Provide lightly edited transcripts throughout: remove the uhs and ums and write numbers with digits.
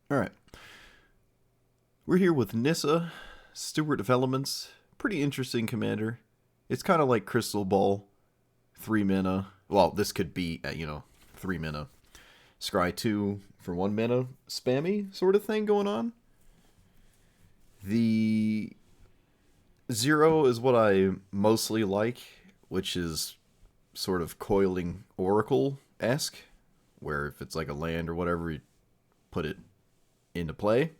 Alright, we're here with Nissa, Steward of Elements. Pretty interesting commander. It's kind of like Crystal Ball, 3 mana. Well, this could be, 3 mana. Scry 2 for 1 mana, spammy sort of thing going on. The 0 is what I mostly like, which is sort of coiling Oracle-esque, where if it's like a land or whatever, you put it into play,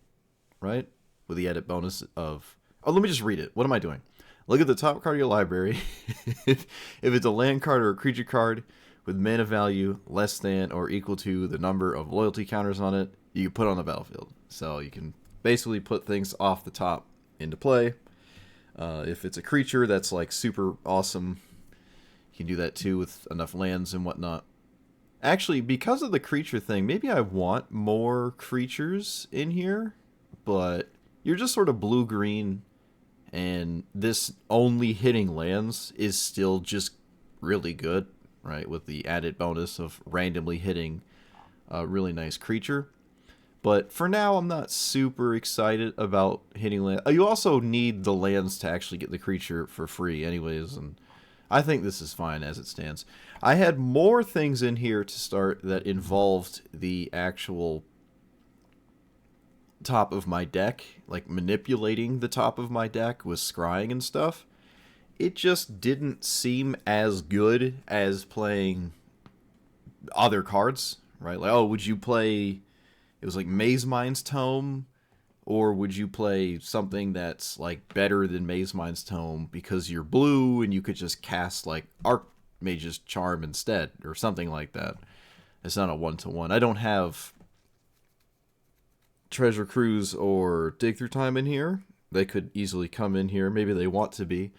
right? With the edit bonus of... Oh, let me just read it. What am I doing? Look at the top card of your library. If it's a land card or a creature card with mana value less than or equal to the number of loyalty counters on it, you can put on the battlefield. So you can basically put things off the top into play. If it's a creature that's like super awesome, you can do that too with enough lands and whatnot. Actually, because of the creature thing, maybe I want more creatures in here, but you're just sort of blue-green, and this only hitting lands is still just really good, right? With the added bonus of randomly hitting a really nice creature. But for now, I'm not super excited about hitting land. You also need the lands to actually get the creature for free anyways, and I think this is fine as it stands. I had more things in here to start that involved the actual top of my deck, like manipulating the top of my deck with scrying and stuff. It just didn't seem as good as playing other cards, right? Like, oh, would you play... It was like Maze Mind's Tome, or would you play something that's like better than Maze Mind's Tome because you're blue and you could just cast like Archmage's Charm instead, or something like that. It's not a one-to-one. I don't have Treasure Cruise or Dig Through Time in here. They could easily come in here. Maybe they want to be.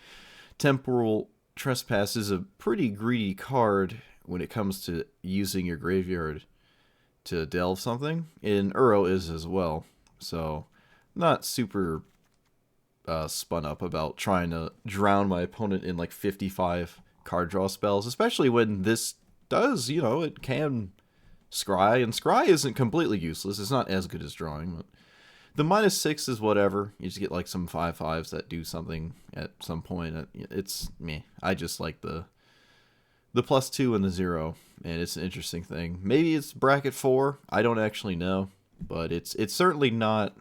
Temporal Trespass is a pretty greedy card when it comes to using your graveyard to delve something, and Uro is as well. So, not super spun up about trying to drown my opponent in like 55 card draw spells, especially when this does, it can scry, and scry isn't completely useless. It's not as good as drawing, but the -6 is whatever. You just get like some 5/5s that do something at some point. It's me. I just like the +2 and the 0, and it's an interesting thing. Maybe it's bracket 4. I don't actually know, but it's certainly not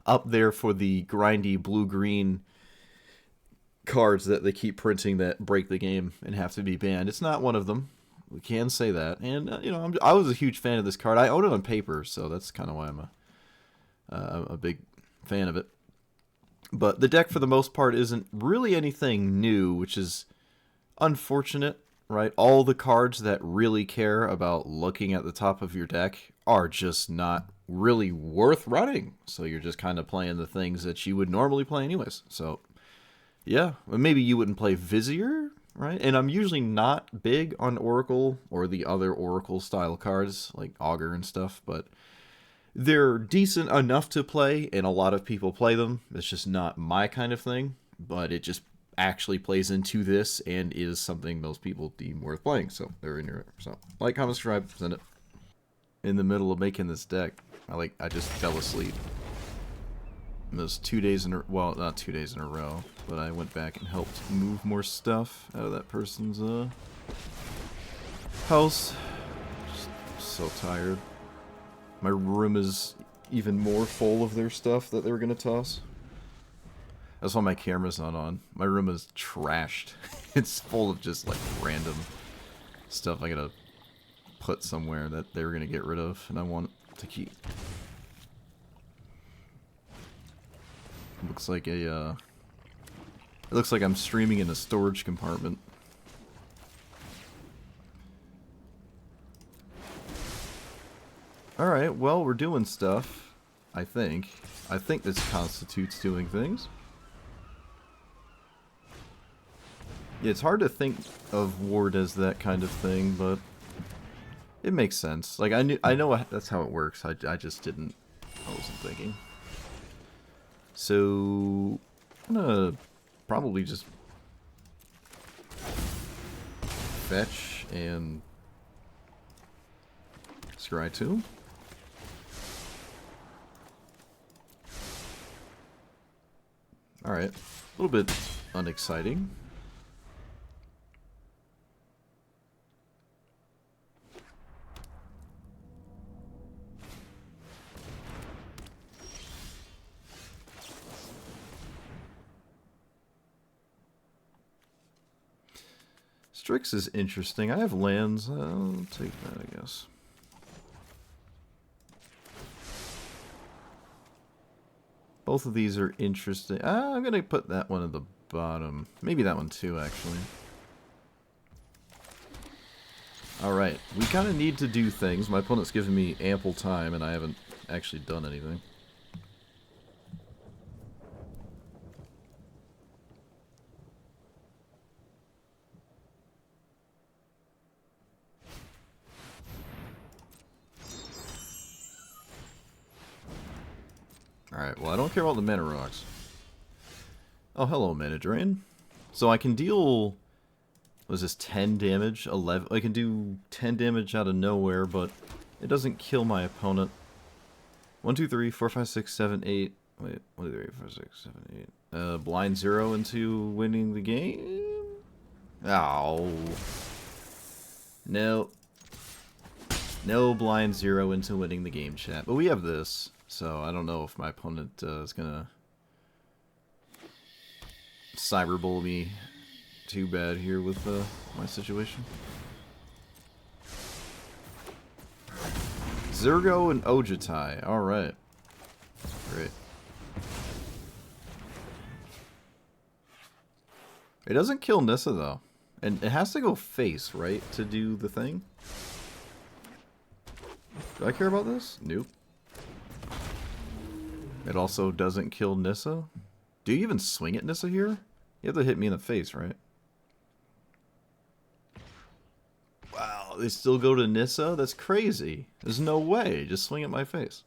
up there for the grindy blue-green cards that they keep printing that break the game and have to be banned. It's not one of them. We can say that. And, I was a huge fan of this card. I own it on paper, so that's kind of why I'm a big fan of it. But the deck, for the most part, isn't really anything new, which is unfortunate, right? All the cards that really care about looking at the top of your deck are just not really worth running. So you're just kind of playing the things that you would normally play anyways. So, yeah. Maybe you wouldn't play Vizier, right? And I'm usually not big on Oracle or the other Oracle-style cards, like Augur and stuff, but they're decent enough to play, and a lot of people play them. It's just not my kind of thing, but it just actually plays into this and is something most people deem worth playing, so they're in here. So like, comment, subscribe, send it. In the middle of making this deck, I just fell asleep. It was 2 days in a, well, not 2 days in a row, but I went back and helped move more stuff out of that person's house. Just so tired. My room is even more full of their stuff that they were gonna toss. That's why my camera's not on. My room is trashed. It's full of just like random stuff I gotta put somewhere that they were gonna get rid of, and I want to keep. Looks like a it looks like I'm streaming in a storage compartment. Alright, well, we're doing stuff, I think. I think this constitutes doing things. Yeah, it's hard to think of Ward as that kind of thing, but it makes sense. Like, I know that's how it works. I just didn't. I wasn't thinking. So I'm gonna probably just fetch and scry 2. Alright. A little bit unexciting. Strix is interesting. I have lands. I'll take that, I guess. Both of these are interesting. I'm going to put that one at the bottom. Maybe that one too, actually. Alright, we kind of need to do things. My opponent's giving me ample time, and I haven't actually done anything. Alright, well I don't care about the mana rocks. Oh, hello, mana drain. So I can deal... what is this, 10 damage? 11... I can do 10 damage out of nowhere, but it doesn't kill my opponent. 1, 2, 3, 4, 5, 6, 7, 8... Wait, 1, 2, 3, 4, 6, 7, 8... blind 0 into winning the game? Oh. No. No blind 0 into winning the game, chat. But we have this. So, I don't know if my opponent is gonna cyberbull me too bad here with my situation. Zergo and Ojitai. Alright. Great. It doesn't kill Nissa, though. And it has to go face, right, to do the thing? Do I care about this? Nope. It also doesn't kill Nissa. Do you even swing at Nissa here? You have to hit me in the face, right? Wow, they still go to Nissa? That's crazy. There's no way. Just swing at my face.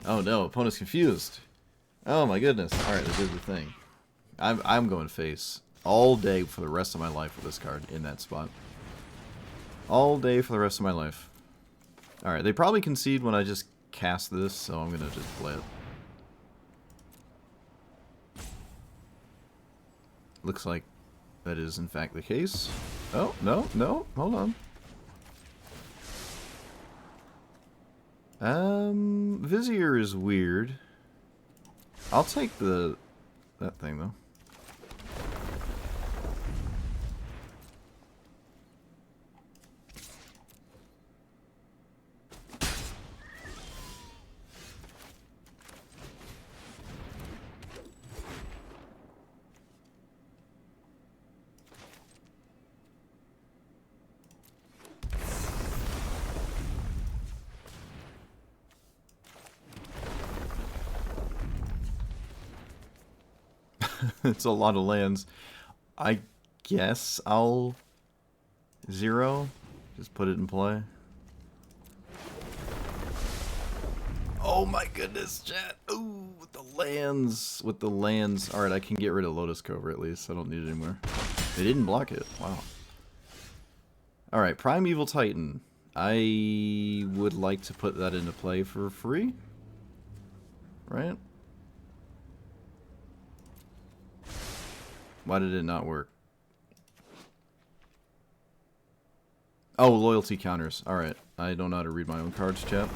Oh no, opponent's confused. Oh my goodness. Alright, they did the thing. I'm going face all day for the rest of my life with this card in that spot. All day for the rest of my life. Alright, they probably concede when I just cast this, so I'm gonna just play it. Looks like that is in fact the case. Oh, no, no, hold on. Vizier is weird. I'll take that thing though. It's a lot of lands. I guess I'll 0. Just put it in play. Oh my goodness, chat. Ooh, with the lands. With the lands. Alright, I can get rid of Lotus Cobra at least. I don't need it anymore. They didn't block it. Wow. Alright, Primeval Titan. I would like to put that into play for free. Right? Why did it not work? Oh, loyalty counters. Alright. I don't know how to read my own cards, chat.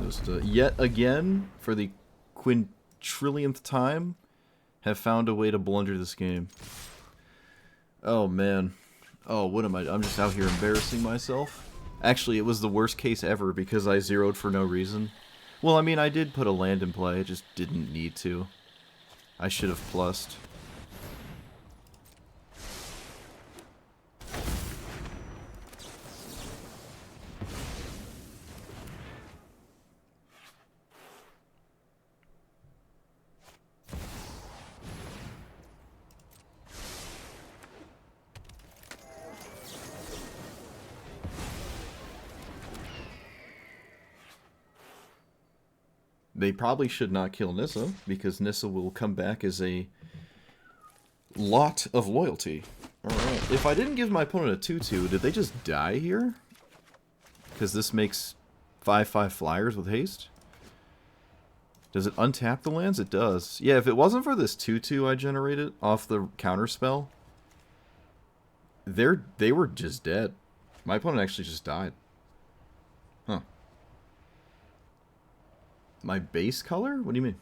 Just, yet again, for the quintrillionth time, have found a way to blunder this game. Oh, man. Oh, what am I... I'm just out here embarrassing myself. Actually, it was the worst case ever because I zeroed for no reason. Well, I mean, I did put a land in play. I just didn't need to. I should have plussed. They probably should not kill Nissa, because Nissa will come back as a lot of loyalty. Alright. If I didn't give my opponent a 2-2, did they just die here? Because this makes 5/5 flyers with haste? Does it untap the lands? It does. Yeah, if it wasn't for this 2/2 I generated off the counter spell, they were just dead. My opponent actually just died. Huh. My base color? What do you mean?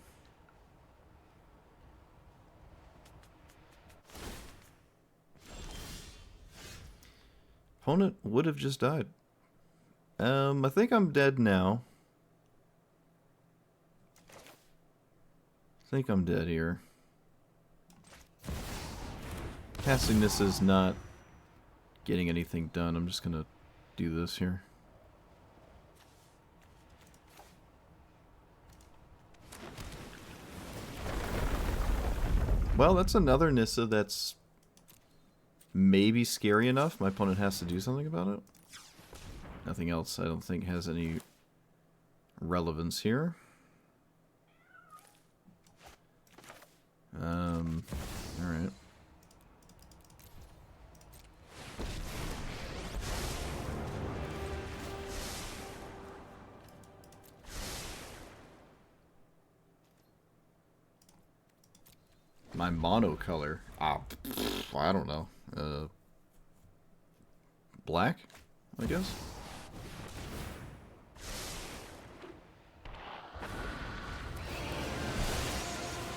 Opponent would have just died. I think I'm dead now. I think I'm dead here. Casting this is not getting anything done. I'm just gonna do this here. Well, that's another Nissa that's maybe scary enough. My opponent has to do something about it. Nothing else I don't think has any relevance here. Alright. My mono color. I don't know. Black, I guess.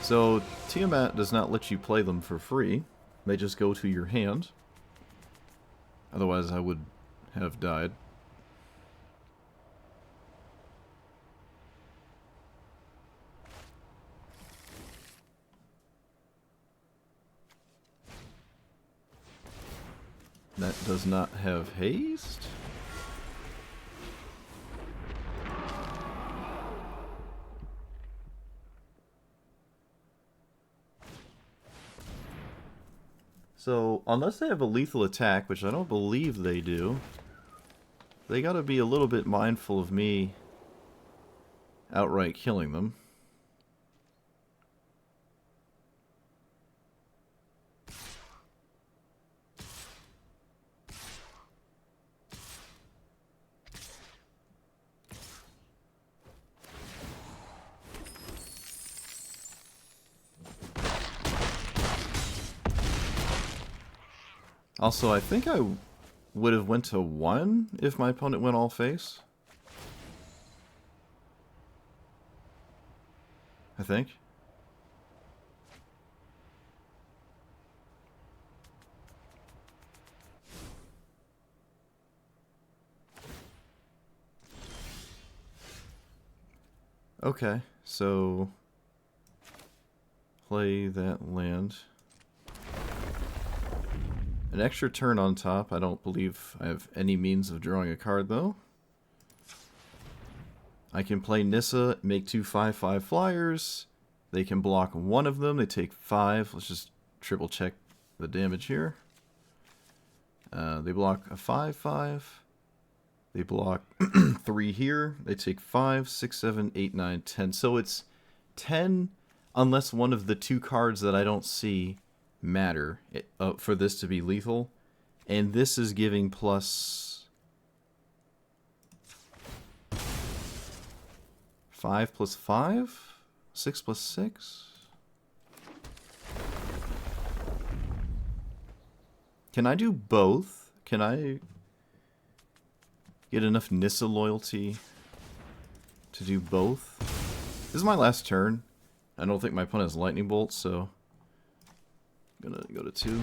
So Tiamat does not let you play them for free. They just go to your hand. Otherwise I would have died. That does not have haste. So, unless they have a lethal attack, which I don't believe they do, they gotta be a little bit mindful of me outright killing them. Also, I think I would have went to 1 if my opponent went all face. I think. Okay, so play that land. An extra turn on top. I don't believe I have any means of drawing a card, though. I can play Nissa, make 2 5/5 flyers. They can block one of them. They take 5. Let's just triple check the damage here. They block a 5/5. They block 3 here. They take 5, 6, 7, 8, 9, 10. So it's 10 unless one of the 2 cards that I don't see matter for this to be lethal. And this is giving plus 5 plus 5? 6 plus 6? Can I do both? Can I get enough Nissa loyalty to do both? This is my last turn. I don't think my opponent has lightning bolt, so I'm gonna go to 2.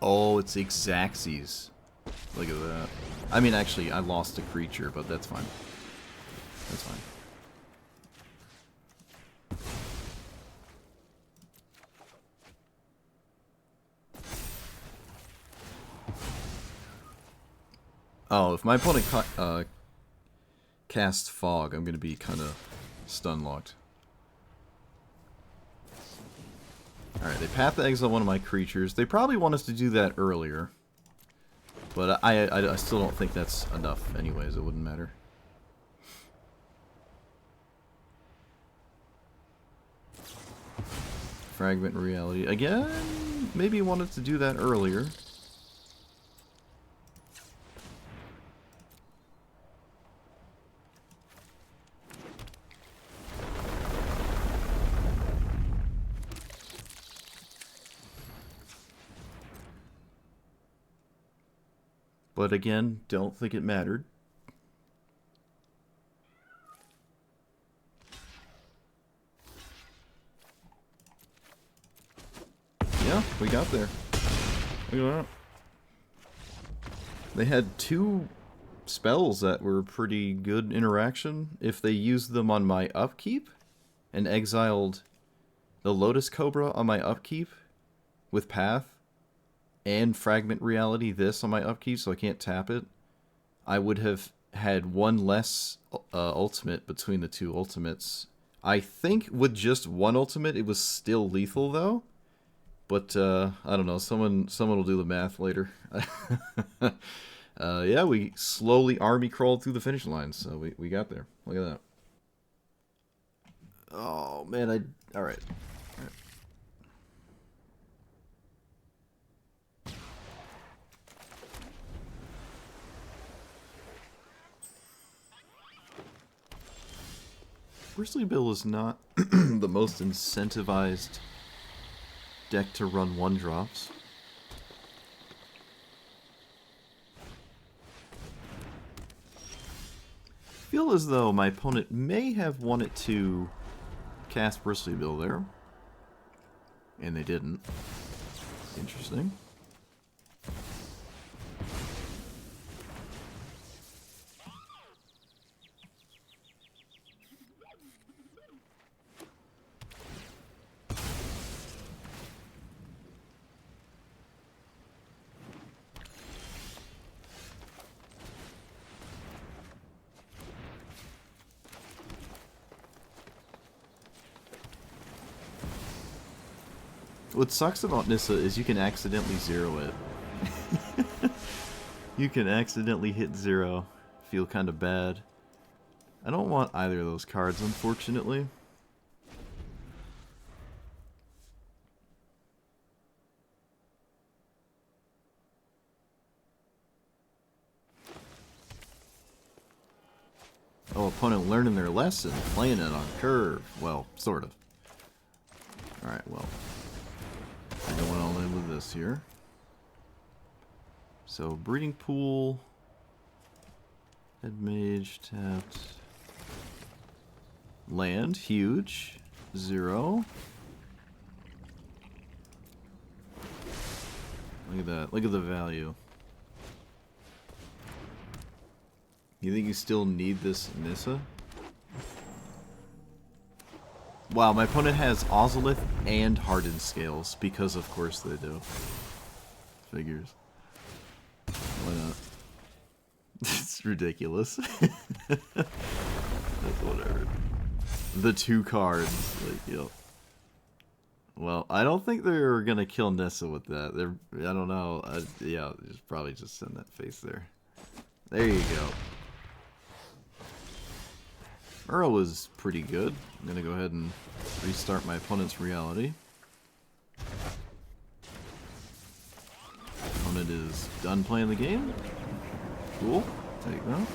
Oh, it's Xaxes. Look at that. I mean, actually, I lost a creature, but that's fine. That's fine. Oh, if my opponent casts Fog, I'm going to be kind of stun-locked. Alright, they path to exile one of my creatures. They probably want us to do that earlier. But I still don't think that's enough anyways. It wouldn't matter. Fragment reality. Again, maybe wanted to do that earlier. But again, don't think it mattered. Yeah, we got there. Look at that. They had 2 spells that were pretty good interaction. If they used them on my upkeep and exiled the Lotus Cobra on my upkeep with Path and Fragment Reality this on my upkeep so I can't tap it, I would have had 1 less ultimate between the 2 ultimates. I think with just 1 ultimate it was still lethal though. But, I don't know, someone will do the math later. Yeah, we slowly army crawled through the finish line, so we got there. Look at that. Oh, man, alright. Bristly Bill is not the most incentivized deck to run 1-drops. Feel as though my opponent may have wanted to cast Bristly Bill there, and they didn't. Interesting. What sucks about Nissa is you can accidentally zero it. You can accidentally hit 0. Feel kind of bad. I don't want either of those cards, unfortunately. Oh, opponent learning their lesson, playing it on curve. Well, sort of. Alright, well. I'm going all in with this here. So, Breeding Pool. Head Mage, tapped. Land, huge. 0. Look at that. Look at the value. You think you still need this Nissa? Wow, my opponent has Ozolith and Hardened Scales, because of course they do. Figures. Why not? It's ridiculous. That's whatever. The 2 cards, like, yep. Well, I don't think they're gonna kill Nissa with that. I don't know. Yeah, probably just send that face there. There you go. Uro was pretty good. I'm gonna go ahead and restart my opponent's reality. Opponent is done playing the game. Cool. Take that.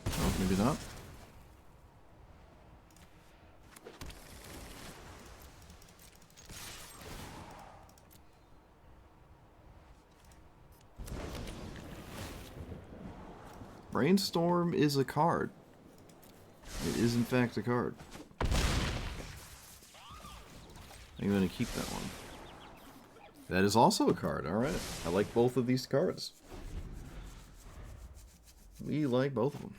Oh, maybe not. Brainstorm is a card. It is in fact a card. I'm going to keep that one. That is also a card, alright. I like both of these cards. We like both of them.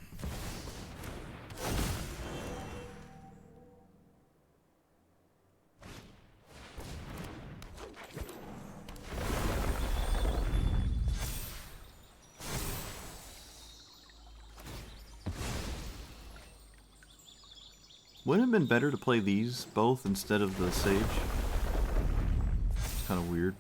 Wouldn't it have been better to play these both instead of the Sage? It's kind of weird.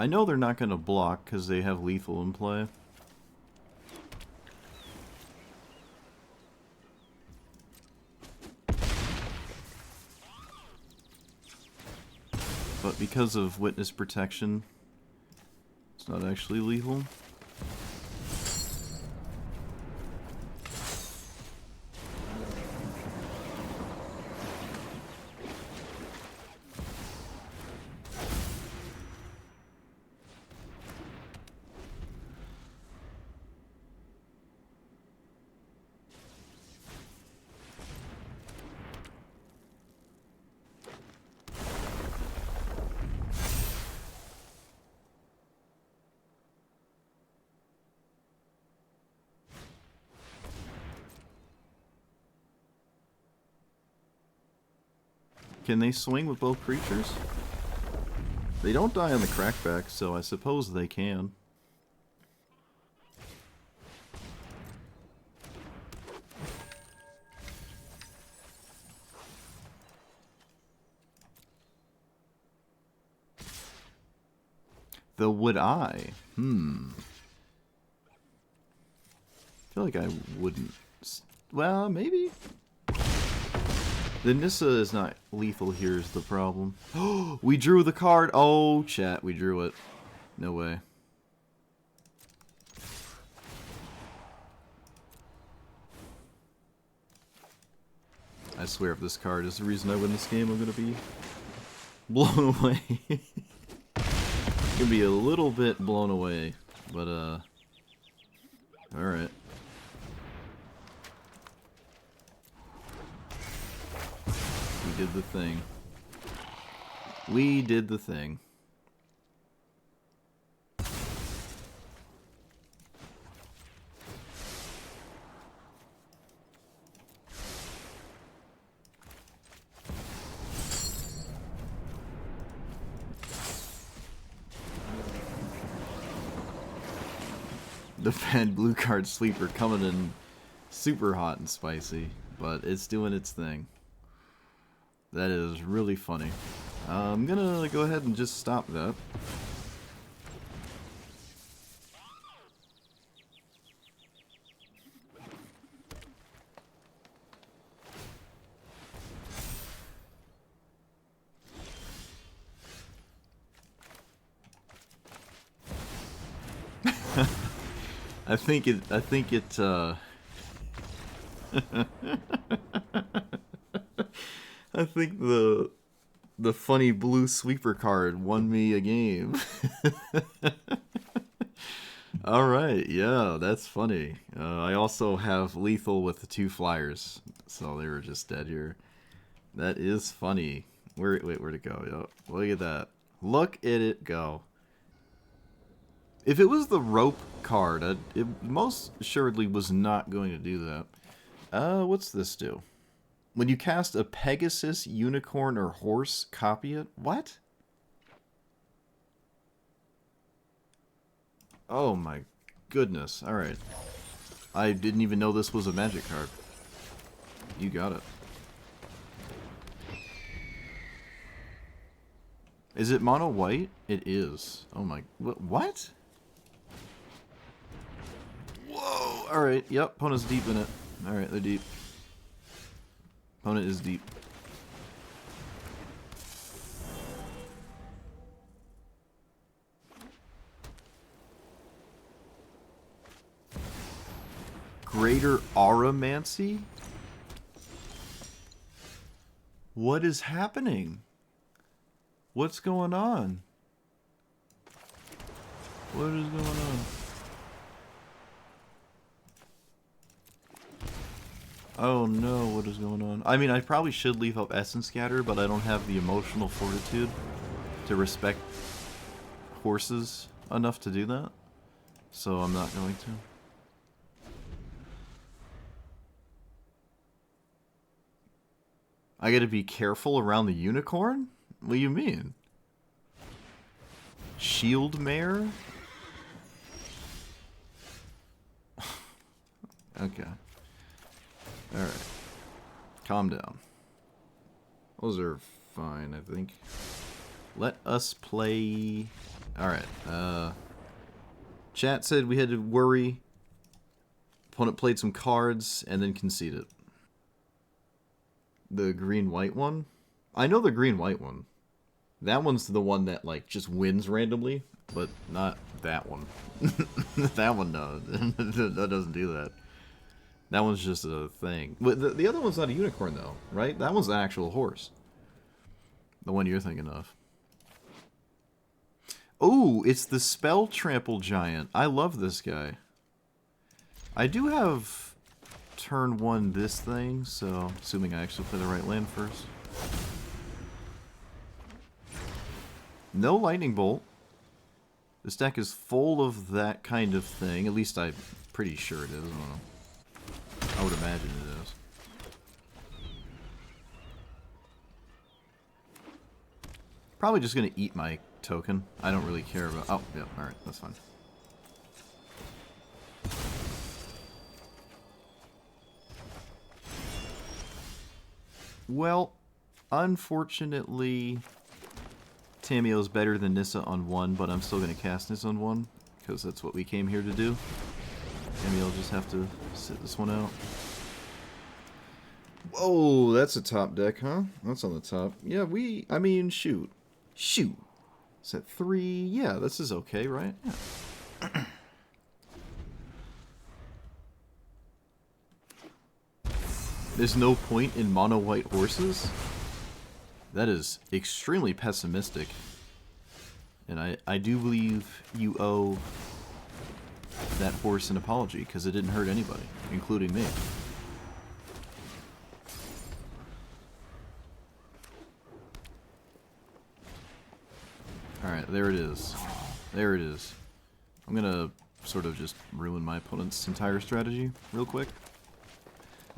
I know they're not going to block because they have lethal in play. But because of witness protection, it's not actually lethal. Can they swing with both creatures? They don't die on the crackback, so I suppose they can. Though would I? I feel like I wouldn't. Well, maybe. The Nissa is not lethal here is the problem. Oh, we drew the card. Oh, chat, we drew it. No way. I swear if this card is the reason I win this game, I'm gonna be blown away. Gonna be a little bit blown away, but alright. We did the thing. We did the thing. The bad blue card sleeper coming in super hot and spicy, but it's doing its thing. That is really funny. I'm gonna go ahead and just stop that. I think it I think the funny blue sweeper card won me a game. Alright, yeah, that's funny. I also have lethal with the 2 flyers, so they were just dead here. That is funny. Where'd it go? Yo, look at that. Look at it go. If it was the rope card, it most assuredly was not going to do that. What's this do? When you cast a Pegasus, Unicorn, or Horse, copy it? What? Oh my goodness. Alright. I didn't even know this was a magic card. You got it. Is it mono white? It is. Oh my... What? Whoa! Alright, yep, opponent's deep in it. Alright, they're deep. Opponent is deep. Greater Auramancy? What is happening? What's going on? What is going on? Oh no, what is going on? I mean, I probably should leave up Essence Scatter, but I don't have the emotional fortitude to respect horses enough to do that. So I'm not going to. I gotta be careful around the unicorn? What do you mean? Shield Mare? Okay. Alright. Calm down. Those are fine, I think. Let us play Alright. Chat said we had to worry. Opponent played some cards and then conceded. The green-white one? I know the green-white one. That one's the one that, like, just wins randomly, but not that one. That one, no. That doesn't do that. That one's just a thing. But the other one's not a unicorn, though, right? That one's an actual horse. The one you're thinking of. Oh, it's the Spell Trample Giant. I love this guy. I do have turn 1 this thing, so assuming I actually play the right land first. No Lightning Bolt. This deck is full of that kind of thing. At least I'm pretty sure it is. I don't know. I would imagine it is. Probably just going to eat my token. I don't really care about... Oh, yeah, alright, that's fine. Well, unfortunately, Tamiyo's better than Nissa on 1, but I'm still going to cast Nissa on 1, because that's what we came here to do. Tamiyo will just have to sit this one out. Whoa, that's a top deck, huh? That's on the top. Yeah, I mean, shoot. Shoot. Set 3. Yeah, this is okay, right? Yeah. There's no point in mono white horses? That is extremely pessimistic. And I do believe you owe that horse an apology, because it didn't hurt anybody, including me. Alright, there it is. There it is. I'm gonna sort of just ruin my opponent's entire strategy real quick.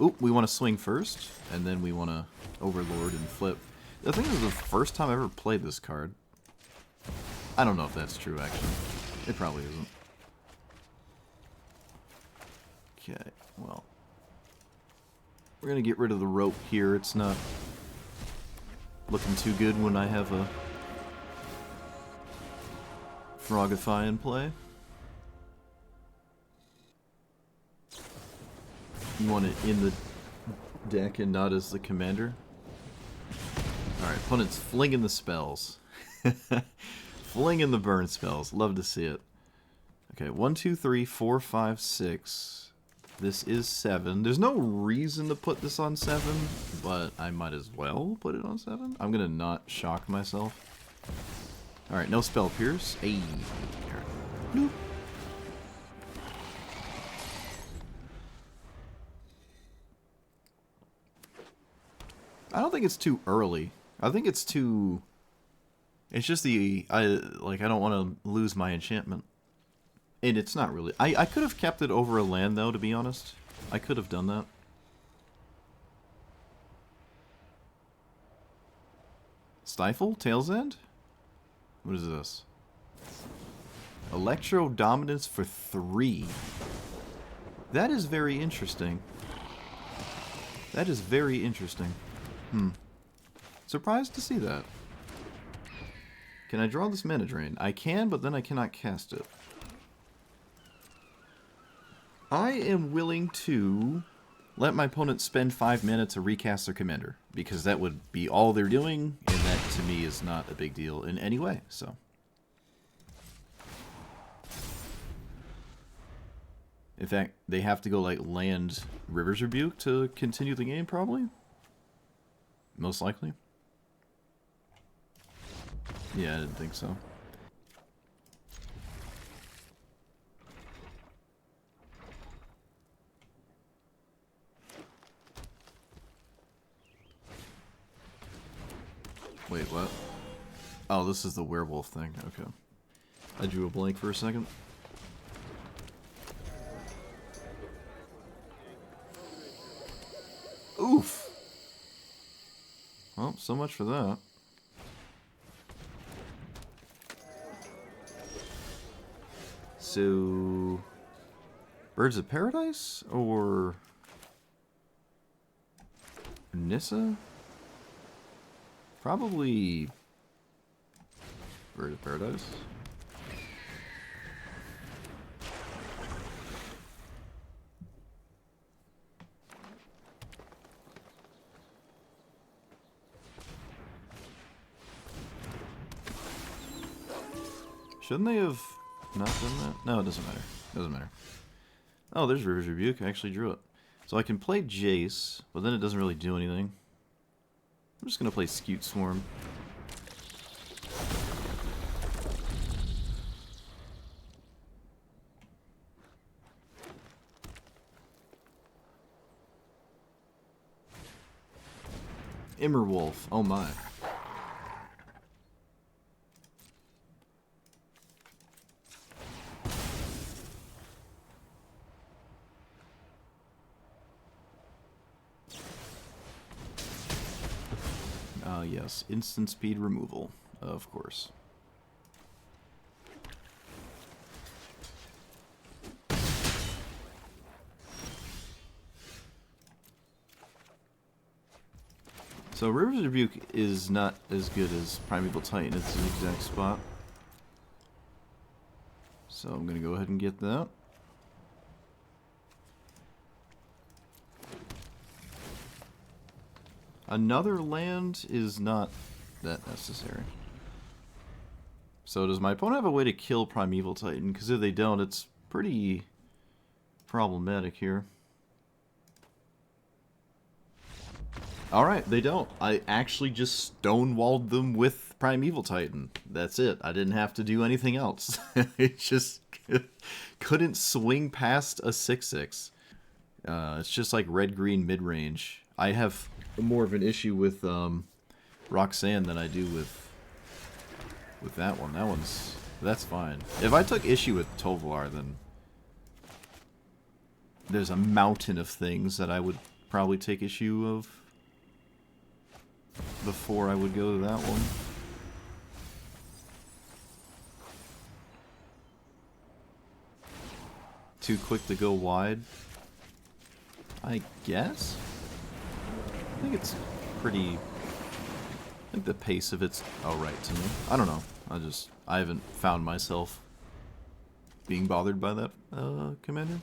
Oop, we want to swing first, and then we want to overlord and flip. I think this is the first time I ever played this card. I don't know if that's true, actually. It probably isn't. Okay, well. We're going to get rid of the rope here. It's not looking too good when I have a Frogify in play. You want it in the deck and not as the commander. Alright, opponent's flinging the spells. Flinging the burn spells. Love to see it. Okay, 1, 2, 3, 4, 5, 6. This is 7. There's no reason to put this on 7, but I might as well put it on 7. I'm gonna not shock myself. Alright, no spell pierce. Ayy. Bloop. I don't think it's too early. I think it's too... It's just I don't want to lose my enchantment. And it's not really... I could have kept it over a land, though, to be honest. I could have done that. Stifle? Tail's End? What is this? Electro Dominance for 3. That is very interesting. That is very interesting. Surprised to see that. Can I draw this Mana Drain? I can, but then I cannot cast it. I am willing to let my opponent spend 5 mana to recast their commander, because that would be all they're doing, and that to me is not a big deal in any way, so. In fact, they have to go like land River's Rebuke to continue the game, probably? Most likely. Yeah, I didn't think so. Wait, what? Oh, this is the werewolf thing. Okay. I drew a blank for a second. Oof! Well, so much for that. So... Birds of Paradise? Or... Nissa? Probably... Bird of Paradise. Shouldn't they have not done that? No, it doesn't matter. Doesn't matter. Oh, there's River's Rebuke. I actually drew it. So I can play Jace, but then it doesn't really do anything. I'm just going to play Scute Swarm. Immerwolf. Oh my. Yes, instant speed removal, of course. So River's Rebuke is not as good as Primeval Titan. It's an exact spot. So I'm going to go ahead and get that. Another land is not that necessary. So does my opponent have a way to kill Primeval Titan? Because if they don't, it's pretty problematic here. Alright, they don't. I actually just stonewalled them with Primeval Titan. That's it. I didn't have to do anything else. It just couldn't swing past a 6/6. It's just like red-green mid-range. I have more of an issue with Roxanne than I do with that one. That's fine. If I took issue with Tovolar, then there's a mountain of things that I would probably take issue of before I would go to that one. Too quick to go wide, I guess? I think it's pretty... I think the pace of it's alright to me. I don't know. I haven't found myself being bothered by that commander.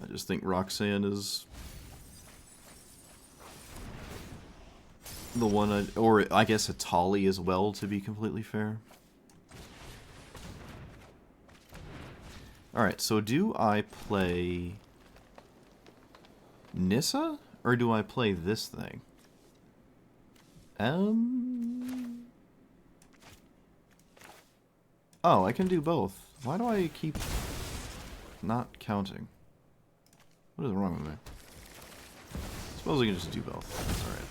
I just think Roxanne is the one, or I guess Atali as well, to be completely fair. Alright, so do I play Nissa, or do I play this thing? Oh, I can do both. Why do I keep not counting? What is wrong with me? I suppose I can just do both. That's alright.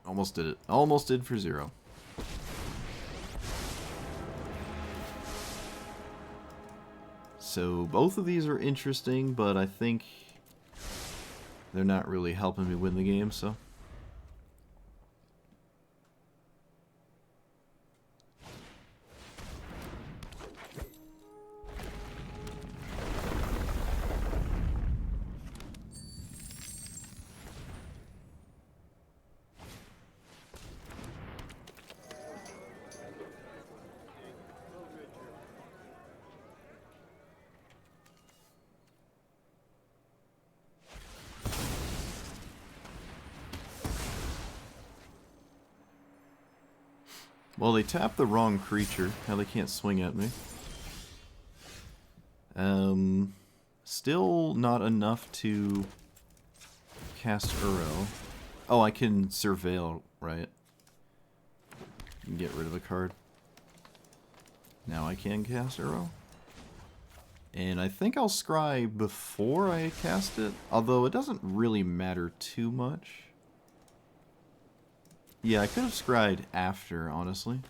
Almost did it. Almost did for 0. So both of these are interesting, but I think they're not really helping me win the game, so... Well, they tapped the wrong creature. Now they can't swing at me. Still not enough to cast Uro. Oh, I can Surveil, right? Get rid of a card. Now I can cast Uro. And I think I'll scry before I cast it, although it doesn't really matter too much. Yeah, I could have scryed after, honestly.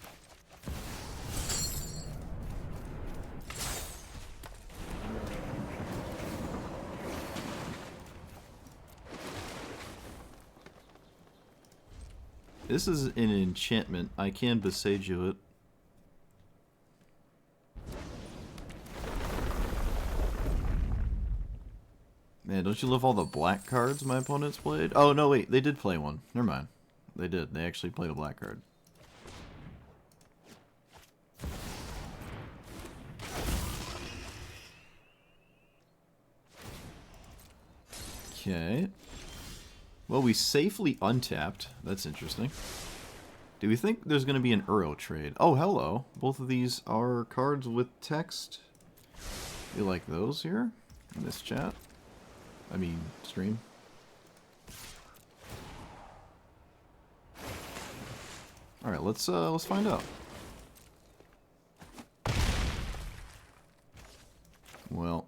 This is an enchantment. I can Boseiju it. Man, don't you love all the black cards my opponents played? Oh, no, wait. They did play one. Never mind. They did. They actually played a black card. Okay. Well, we safely untapped. That's interesting. Do we think there's going to be an Euro trade? Oh, hello. Both of these are cards with text. You like those here in this chat? I mean, stream. All right, let's find out. Well,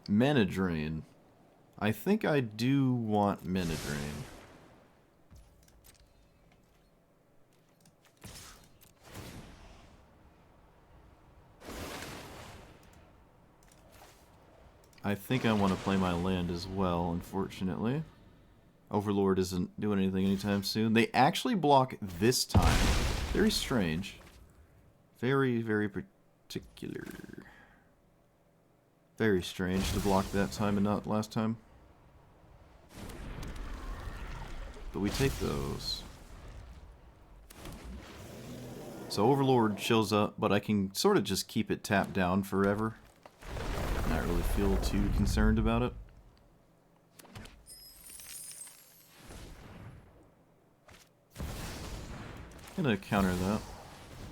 mana drain. I think I do want mana drain. I think I want to play my land as well, unfortunately. Overlord isn't doing anything anytime soon. They actually block this time. Very strange. Very, very particular. Very strange to block that time and not last time. But we take those. So Overlord shows up, but I can sort of just keep it tapped down forever. Not really feel too concerned about it. Gonna counter that.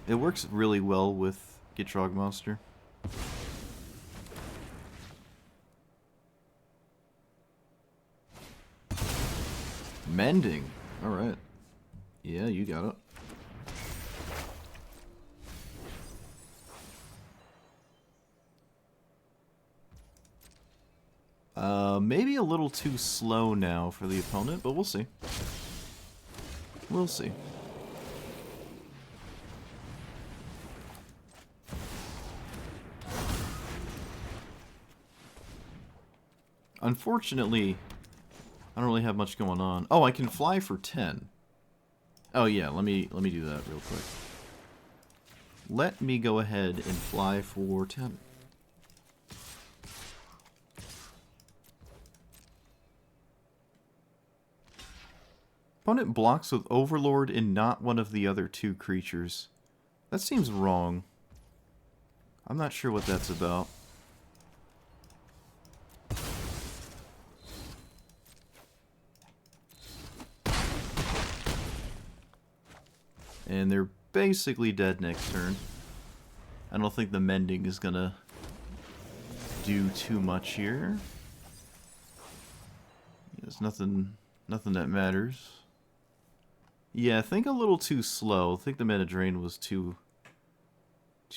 It works really well with Gitrog Monster. Mending. Alright. Yeah, you got it. Maybe a little too slow now for the opponent, but we'll see. We'll see. Unfortunately, I don't really have much going on. Oh, I can fly for 10. Oh yeah, let me do that real quick. Let me go ahead and fly for 10. Opponent blocks with Overlord and not one of the other two creatures. That seems wrong. I'm not sure what that's about. And they're basically dead next turn. I don't think the mending is gonna do too much here. There's nothing that matters. Yeah, I think a little too slow. I think the mana drain was too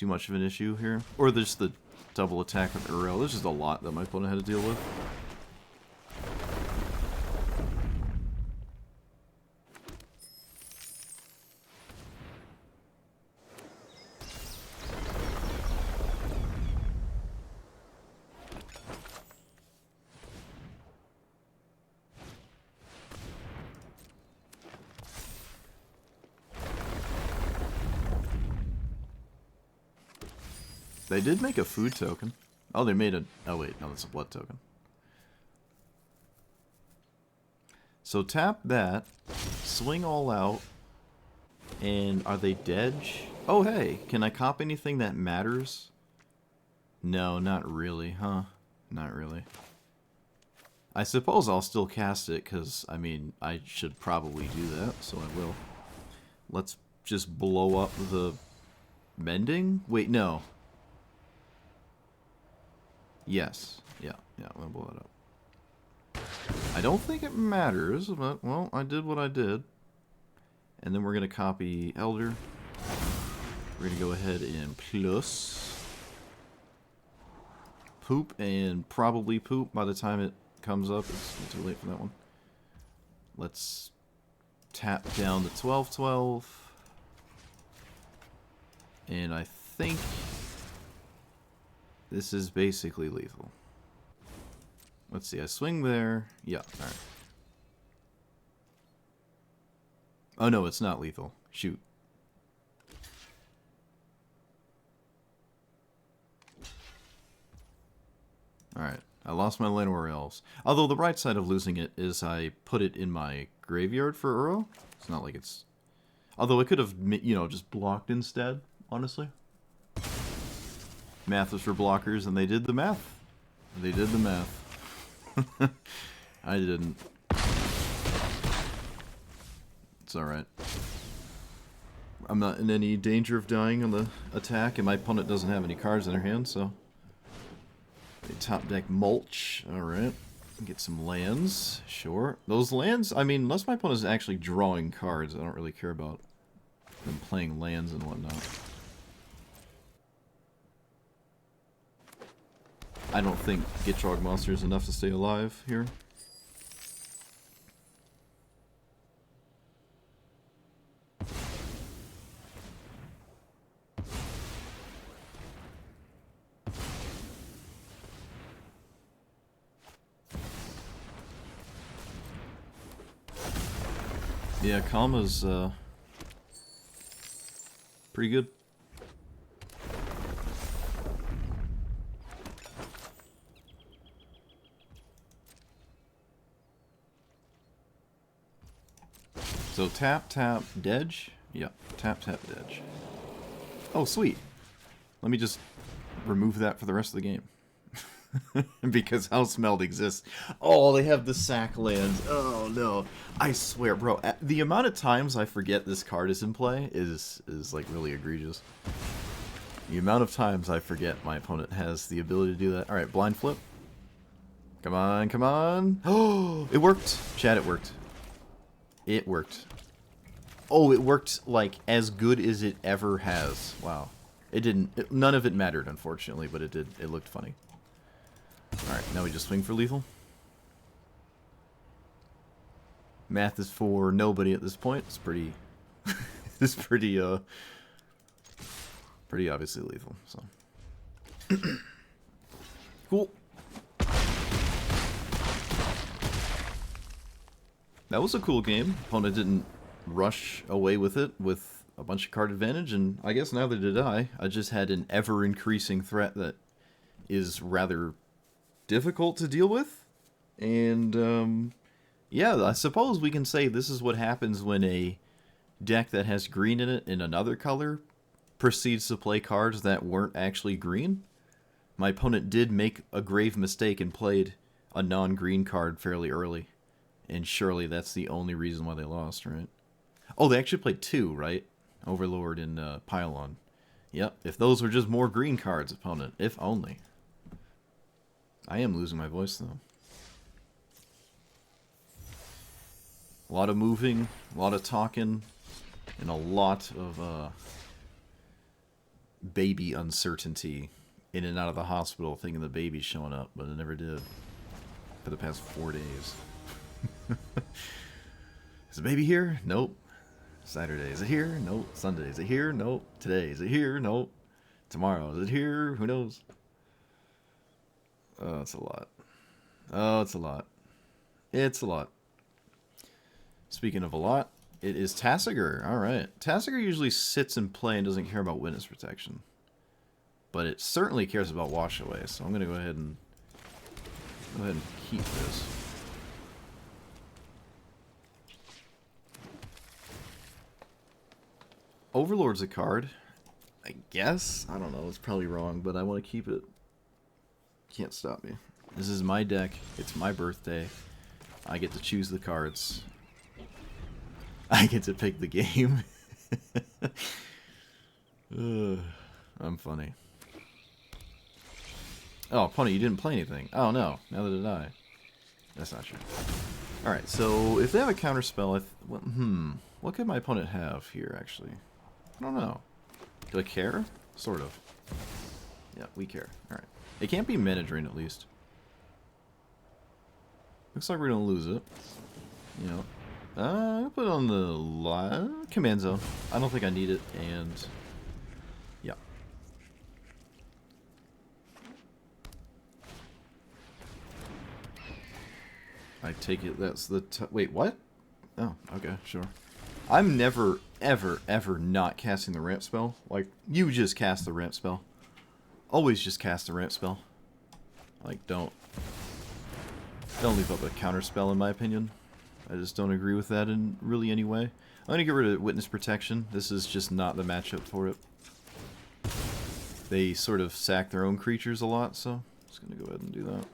much of an issue here. Or there's the double attack with Uro. There's just a lot that my opponent had to deal with. They did make a food token. Oh, they made a... Oh, wait. No, that's a blood token. So tap that. Swing all out. And are they dead? Oh, hey. Can I cop anything that matters? No, not really, huh? Not really. I suppose I'll still cast it, because, I mean, I should probably do that, so I will. Let's just blow up the... Mending? Wait, no. Yes. Yeah, I'm gonna blow that up. I don't think it matters, but, well, I did what I did. And then we're gonna copy Elder. We're gonna go ahead and plus poop, and probably poop by the time it comes up. It's too late for that one. Let's tap down the 12/12. And I think this is basically lethal. Let's see, I swing there. Yeah, alright. Oh no, it's not lethal. Shoot. Alright. I lost my Llanowar Elves. Although the bright side of losing it is I put it in my graveyard for Uro. It's not like it's... Although it could have, you know, just blocked instead, honestly. Math was for blockers, and they did the math. They did the math. I didn't. It's alright. I'm not in any danger of dying on the attack, and my opponent doesn't have any cards in their hand, so... Top deck mulch, alright. Get some lands, sure. Those lands, I mean, unless my opponent is actually drawing cards, I don't really care about them playing lands and whatnot. I don't think Gitrog Monster is enough to stay alive here. Yeah, Kama's pretty good. So tap, tap, dedge? Yeah, tap, tap, dedge. Oh, sweet. Let me just remove that for the rest of the game. Because House Meld exists. Oh, they have the sack lands. Oh, no. I swear, bro, the amount of times I forget this card is in play is like, really egregious. The amount of times I forget my opponent has the ability to do that. Alright, blind flip. Come on, come on. Oh, it worked. Chat, it worked. It worked. Oh, it worked, like, as good as it ever has. Wow. It didn't... none of it mattered, unfortunately, but it did. It looked funny. Alright, now we just swing for lethal. Math is for nobody at this point. It's pretty... it's pretty obviously lethal, so... Cool. That was a cool game. Opponent didn't rush away with it with a bunch of card advantage, and I guess neither did I. I just had an ever-increasing threat that is rather difficult to deal with. And, yeah, I suppose we can say this is what happens when a deck that has green in it in another color proceeds to play cards that weren't actually green. My opponent did make a grave mistake and played a non-green card fairly early. And surely that's the only reason why they lost, right? Oh, they actually played two, right? Overlord and Pylon. Yep, if those were just more green cards, opponent. If only. I am losing my voice, though. A lot of moving, a lot of talking, and a lot of baby uncertainty in and out of the hospital thinking the baby's showing up, but it never did for the past 4 days. Is the baby here? Nope. Saturday, is it here? Nope. Sunday, is it here? Nope. Today, is it here? Nope. Tomorrow, is it here? Who knows? Oh, it's a lot. Oh, it's a lot. It's a lot. Speaking of a lot, it is Tassiger. Alright. Tassiger usually sits in play and doesn't care about witness protection. But it certainly cares about wash away, so I'm gonna go ahead and keep this. Overlord's a card. I guess? I don't know. It's probably wrong, but I want to keep it. Can't stop me. This is my deck. It's my birthday. I get to choose the cards. I get to pick the game. I'm funny. Oh, Punny, you didn't play anything. Oh, no. Neither did I. That's not true. Alright, so if they have a counterspell, what could my opponent have here, actually? I don't know. Do I care? Sort of. Yeah, we care. Alright. It can't be mana drain, at least. Looks like we're gonna lose it. You know. I'll put it on the command zone. I don't think I need it, and... yeah. I take it that's the... wait, what? Oh, okay, sure. I'm never, ever, ever not casting the ramp spell. Like, you just cast the ramp spell. Always just cast the ramp spell. Like, don't Don't leave up a counterspell in my opinion. I just don't agree with that in really any way. I'm going to get rid of Witness Protection. This is just not the matchup for it. They sort of sack their own creatures a lot, so I'm just going to go ahead and do that.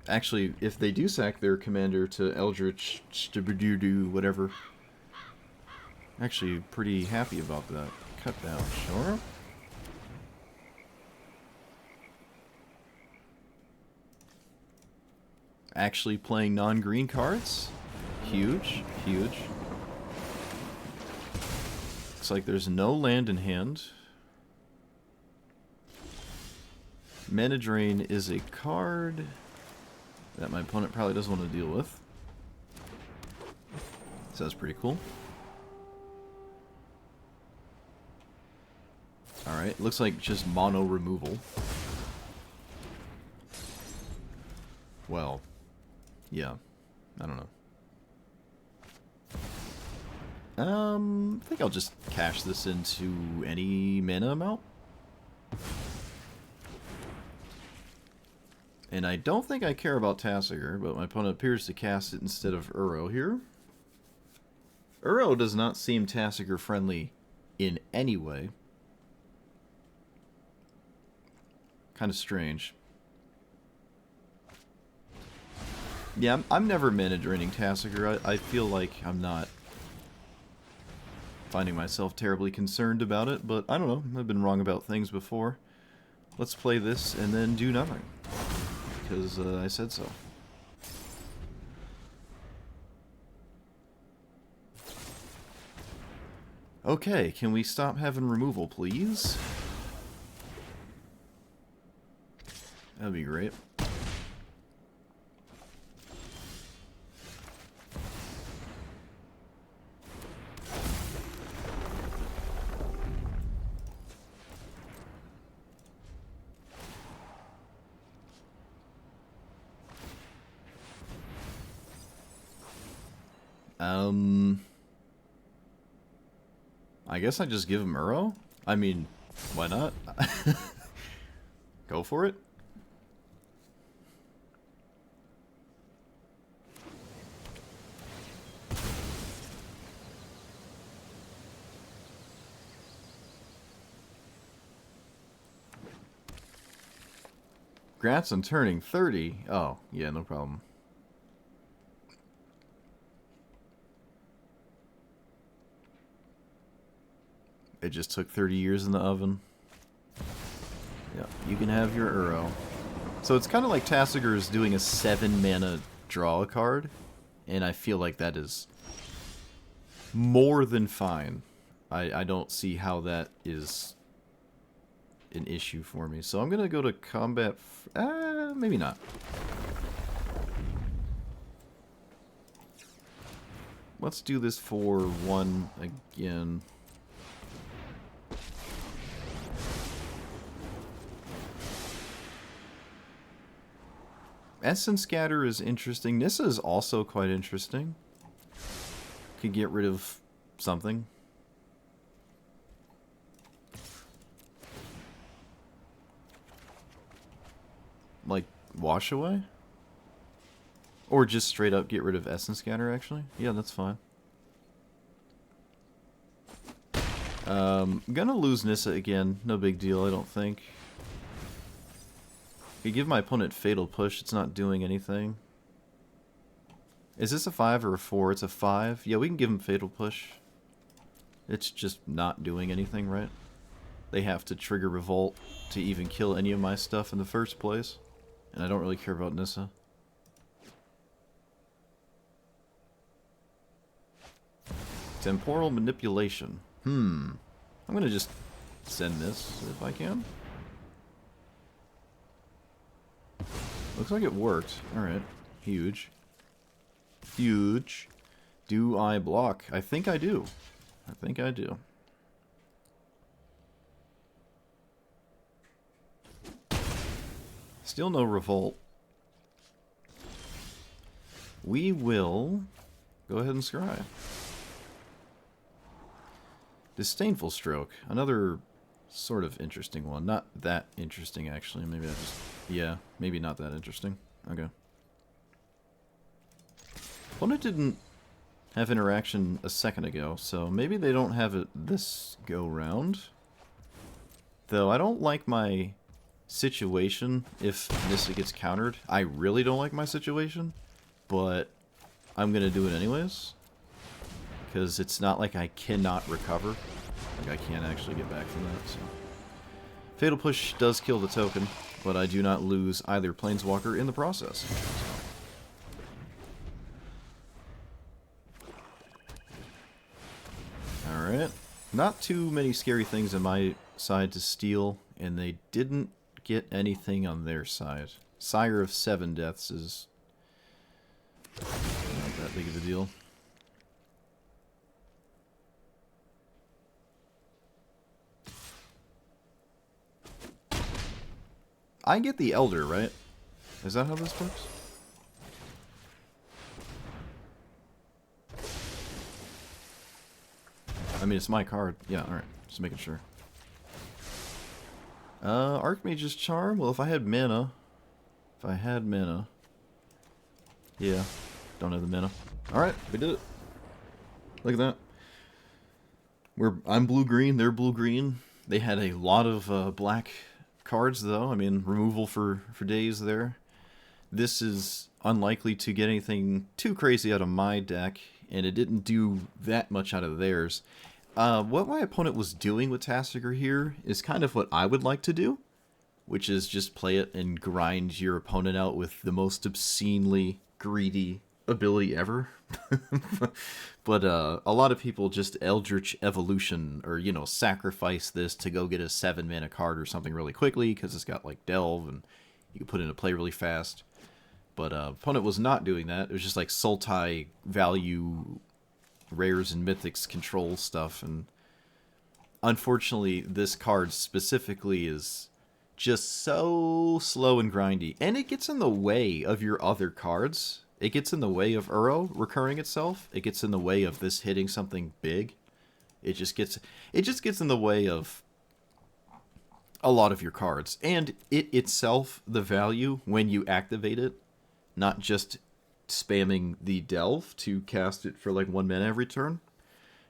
Actually, if they do sack their commander to Eldritch, whatever, actually pretty happy about that. Cut down, sure. Actually playing non-green cards. Huge, huge. Looks like there's no land in hand. Mana Drain is a card that my opponent probably doesn't want to deal with. So that's pretty cool. Alright, looks like just mono removal. Well, yeah, I don't know. I think I'll just cash this into any mana amount. And I don't think I care about Tasigur, but my opponent appears to cast it instead of Uro here. Uro does not seem Tasigur friendly in any way. Kind of strange. Yeah, I'm never mana draining Tasigur. I feel like I'm not finding myself terribly concerned about it, but I don't know. I've been wrong about things before. Let's play this and then do nothing. Because I said so. Okay, can we stop having removal, please? That'd be great. I guess I just give him Uro? I mean, why not? Go for it. Congrats on turning 30. Oh, yeah, no problem. It just took 30 years in the oven. Yeah, you can have your Uro. So it's kind of like Tasigur is doing a 7 mana draw a card, and I feel like that is more than fine. I don't see how that is an issue for me. So I'm going to go to combat... maybe not. Let's do this for 1 again. Essence Scatter is interesting. Nissa is also quite interesting. Could get rid of something. Like, wash away? Or just straight up get rid of Essence Scatter, actually? Yeah, that's fine. Gonna lose Nissa again. No big deal, I don't think. I give my opponent Fatal Push, it's not doing anything. Is this a 5 or a 4? It's a 5. Yeah, we can give him Fatal Push. It's just not doing anything, right? They have to trigger Revolt to even kill any of my stuff in the first place. And I don't really care about Nissa. Temporal Manipulation. I'm gonna just send this if I can. Looks like it worked. Alright. Huge. Huge. Do I block? I think I do. I think I do. Still no revolt. We will go ahead and scry. Disdainful Stroke. Another sort of interesting one. Not that interesting, actually. Maybe I just... Yeah, maybe not that interesting. Okay. Opponent didn't have interaction a second ago, so maybe they don't have it this go-round. Though I don't like my situation if Nissa gets countered. I really don't like my situation, but I'm going to do it anyways. Because it's not like I cannot recover. Like, I can't actually get back from that, so... Fatal Push does kill the token, but I do not lose either Planeswalker in the process. Alright. Not too many scary things on my side to steal, and they didn't get anything on their side. Sire of 7 deaths is not that big of a deal. I get the Elder, right? Is that how this works? I mean, it's my card. Yeah, alright. Just making sure. Archmage's Charm? Well, if I had mana... Yeah. Don't have the mana. Alright, we did it. Look at that. I'm blue-green, they're blue-green. They had a lot of black cards, though. I mean, removal for days there. This is unlikely to get anything too crazy out of my deck, and it didn't do that much out of theirs. What my opponent was doing with Tassiger here is kind of what I would like to do, which is just play it and grind your opponent out with the most obscenely greedy ability ever. But a lot of people just Eldritch Evolution, or, you know, sacrifice this to go get a 7-mana card or something really quickly, because it's got, like, Delve, and you can put it into play really fast. But opponent was not doing that. It was just, like, sultai value rares and mythics control stuff, and unfortunately this card specifically is just so slow and grindy, and it gets in the way of your other cards. It gets in the way of Uro recurring itself. It gets in the way of this hitting something big. It just gets in the way of a lot of your cards, and it itself, the value when you activate it, not just spamming the Delve to cast it for like 1 mana every turn,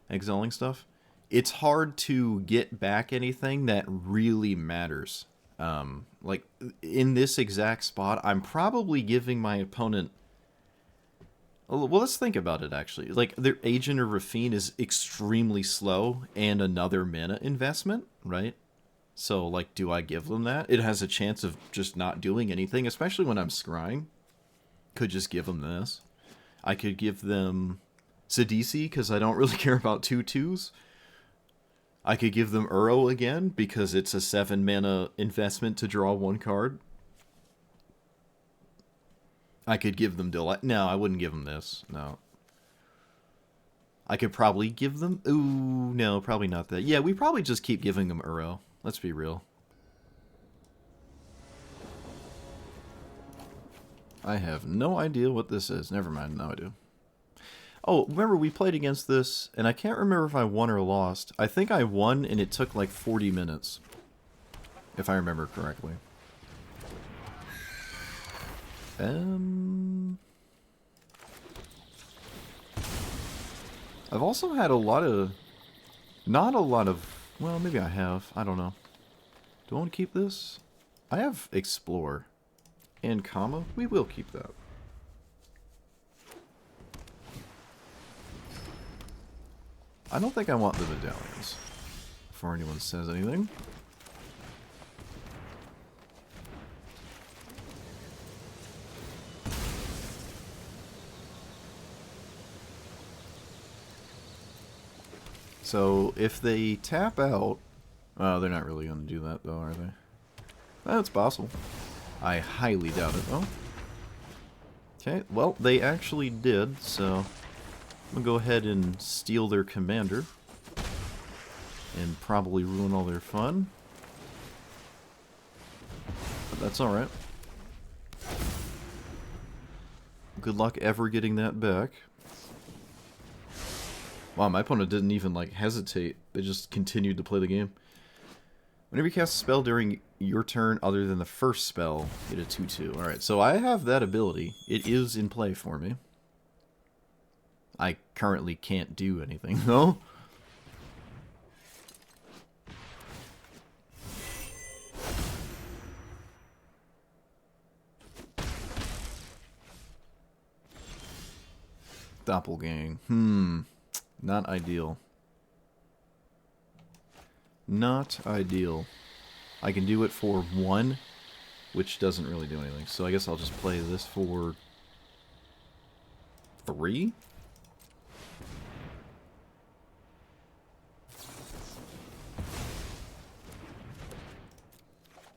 exiling stuff. It's hard to get back anything that really matters. Like, in this exact spot, I'm probably giving my opponent... Well, let's think about it, actually. Like, their Agent of Rafine is extremely slow and another mana investment, right? So, like, do I give them that? It has a chance of just not doing anything, especially when I'm scrying. Could just give them this. I could give them Sidisi, because I don't really care about 2/2s. I could give them Uro again, because it's a 7-mana investment to draw 1 card. I could give them Delight. No, I wouldn't give them this. No. I could probably give them... Ooh, no, probably not that. Yeah, we probably just keep giving them Uro. Let's be real. I have no idea what this is. Never mind, now I do. Oh, remember, we played against this, and I can't remember if I won or lost. I think I won, and it took like 40 minutes. If I remember correctly. I've also had a lot of... Not a lot of... Well, maybe I have. I don't know. Do I want to keep this? I have Explore. And Comma. We will keep that. I don't think I want the medallions. Before anyone says anything. So, if they tap out... Oh, they're not really going to do that, though, are they? That's possible. I highly doubt it, though. Okay, well, they actually did, so... I'm going to go ahead and steal their commander. And probably ruin all their fun. But that's alright. Good luck ever getting that back. Wow, my opponent didn't even, like, hesitate. They just continued to play the game. Whenever you cast a spell during your turn other than the first spell, get a 2/2. Alright, so I have that ability. It is in play for me. I currently can't do anything, though. Doppelgang. Not ideal. Not ideal. I can do it for 1, which doesn't really do anything. So I guess I'll just play this for 3?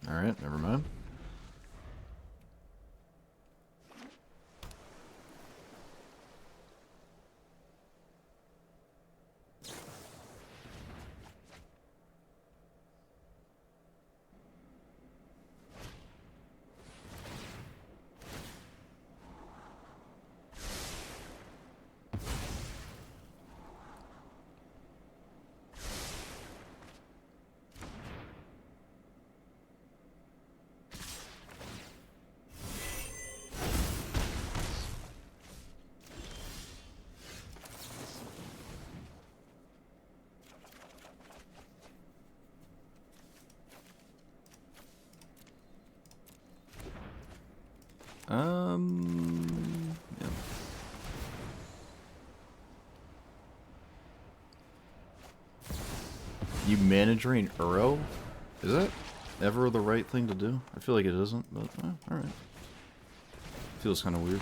Alright, never mind. Yeah. You mana drain Uro? Is that ever the right thing to do? I feel like it isn't, but alright. Feels kind of weird.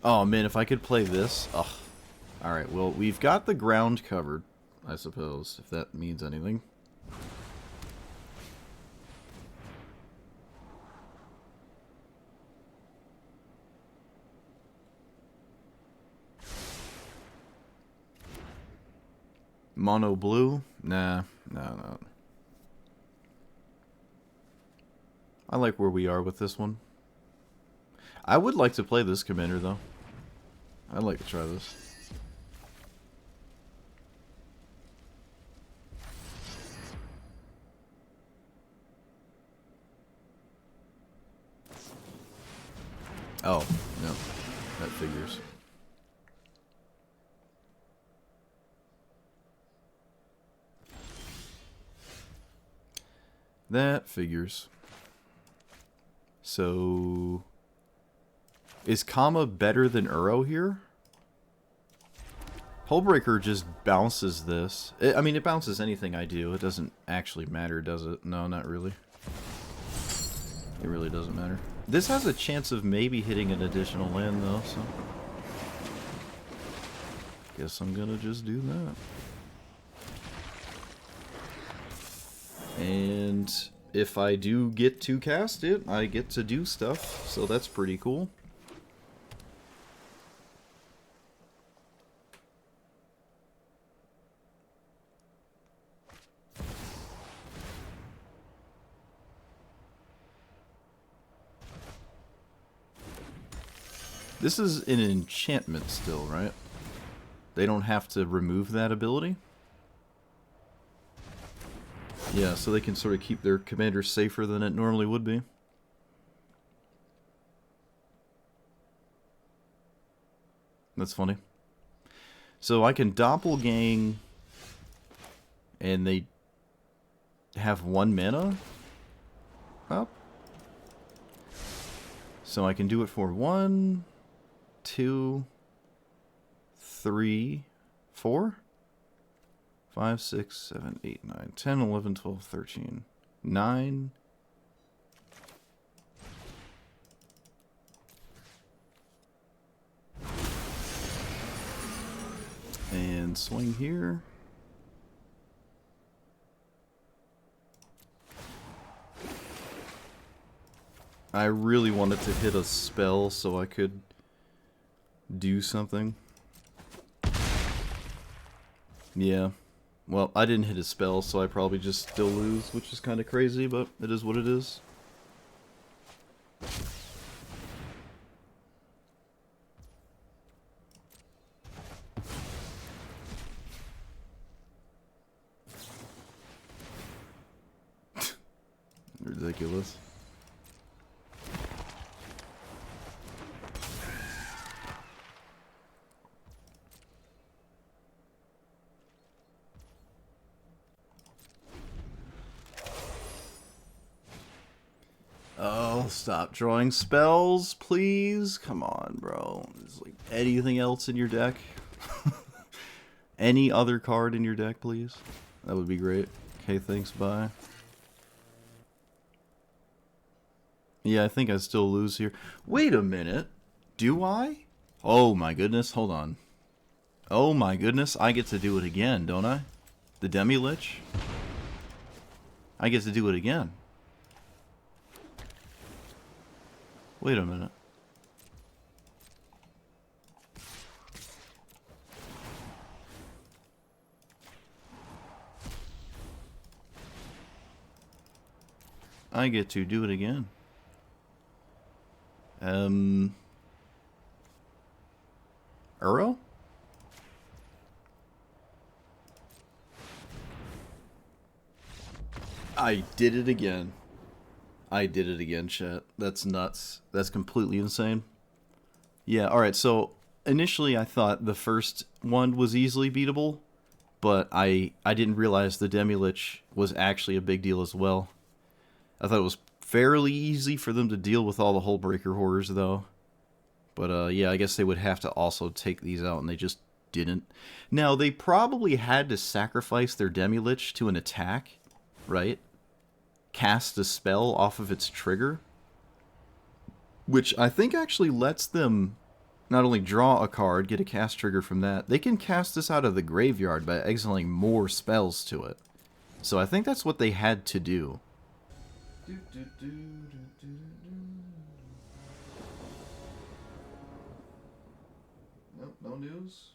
Oh man, if I could play this. Ugh. Alright, well, we've got the ground covered, I suppose, if that means anything. Mono blue? Nah, no. I like where we are with this one. I would like to play this commander, though. I'd like to try this. Oh, no. That figures. That figures. So, is Kama better than Uro here? Hullbreaker just bounces this. I mean, it bounces anything I do. It doesn't actually matter, does it? No, not really. It really doesn't matter. This has a chance of maybe hitting an additional land, though, so... guess I'm gonna just do that. And if I do get to cast it, I get to do stuff, so that's pretty cool. This is an enchantment still, right? They don't have to remove that ability? Yeah, so they can sort of keep their commander safer than it normally would be. That's funny. So I can Doppelgang, and they have 1 mana up. So I can do it for 1, 2, 3, 4, 5, 6, 7, 8, 9, 10, 11, 12, 13, 9. And swing here. I really wanted to hit a spell so I could do something. Yeah. Well, I didn't hit a spell, so I probably just still lose, which is kind of crazy, but it is what it is. ridiculous. Oh, stop drawing spells, please. Come on, bro. Is like anything else in your deck? Any other card in your deck, please? That would be great. Okay, thanks, bye. Yeah, I think I still lose here. Wait a minute. Do I? Oh my goodness, hold on. Oh my goodness, I get to do it again, don't I? The Demi-Lich? I get to do it again. Wait a minute. I get to do it again. Uro? I did it again. I did it again, chat. That's nuts. That's completely insane. Yeah, alright, so initially I thought the first one was easily beatable, but I didn't realize the Demi-Lich was actually a big deal as well. I thought it was fairly easy for them to deal with all the Hullbreaker horrors, though. But, yeah, I guess they would have to also take these out, and they just didn't. Now, they probably had to sacrifice their Demi-Lich to an attack, right? Cast a spell off of its trigger, which I think actually lets them not only draw a card, get a cast trigger from that, they can cast this out of the graveyard by exiling more spells to it. So I think that's what they had to do. Nope, no news.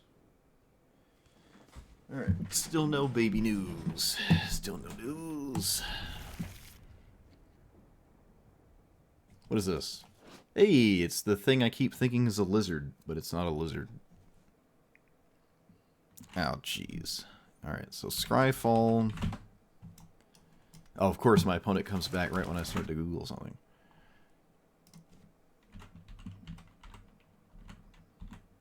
Alright, still no baby news. Still no news. What is this? Hey, it's the thing I keep thinking is a lizard, but it's not a lizard. Oh, jeez. Alright, so Scryfall. Oh, of course my opponent comes back right when I start to Google something.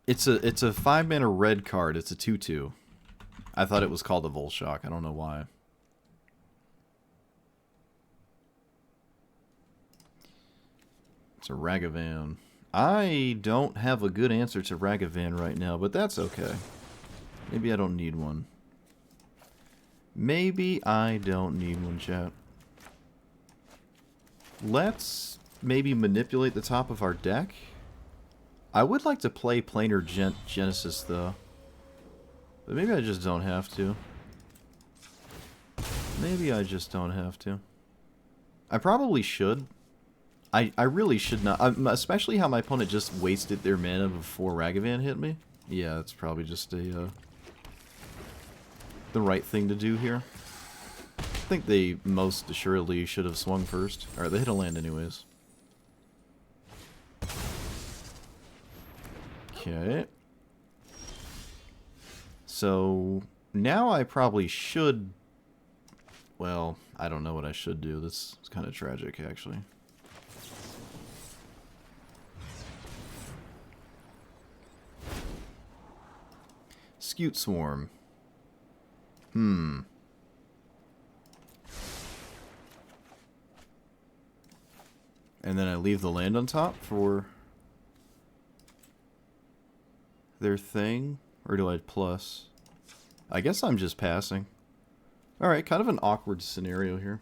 It's a 5-mana red card. It's a 2/2. I thought it was called a Volshock. I don't know why. It's a Ragavan. I don't have a good answer to Ragavan right now, but that's okay. Maybe I don't need one. Maybe I don't need one, chat. Let's maybe manipulate the top of our deck. I would like to play Planar Genesis, though. But maybe I just don't have to. Maybe I just don't have to. I probably should. I really should not. Especially how my opponent just wasted their mana before Ragavan hit me. Yeah, that's probably just a... the right thing to do here. I think they most assuredly should have swung first. Alright, they hit a land anyways. Okay. So, now I probably should... well, I don't know what I should do. This is kind of tragic, actually. Scute Swarm. And then I leave the land on top for their thing? Or do I plus? I guess I'm just passing. Alright, kind of an awkward scenario here.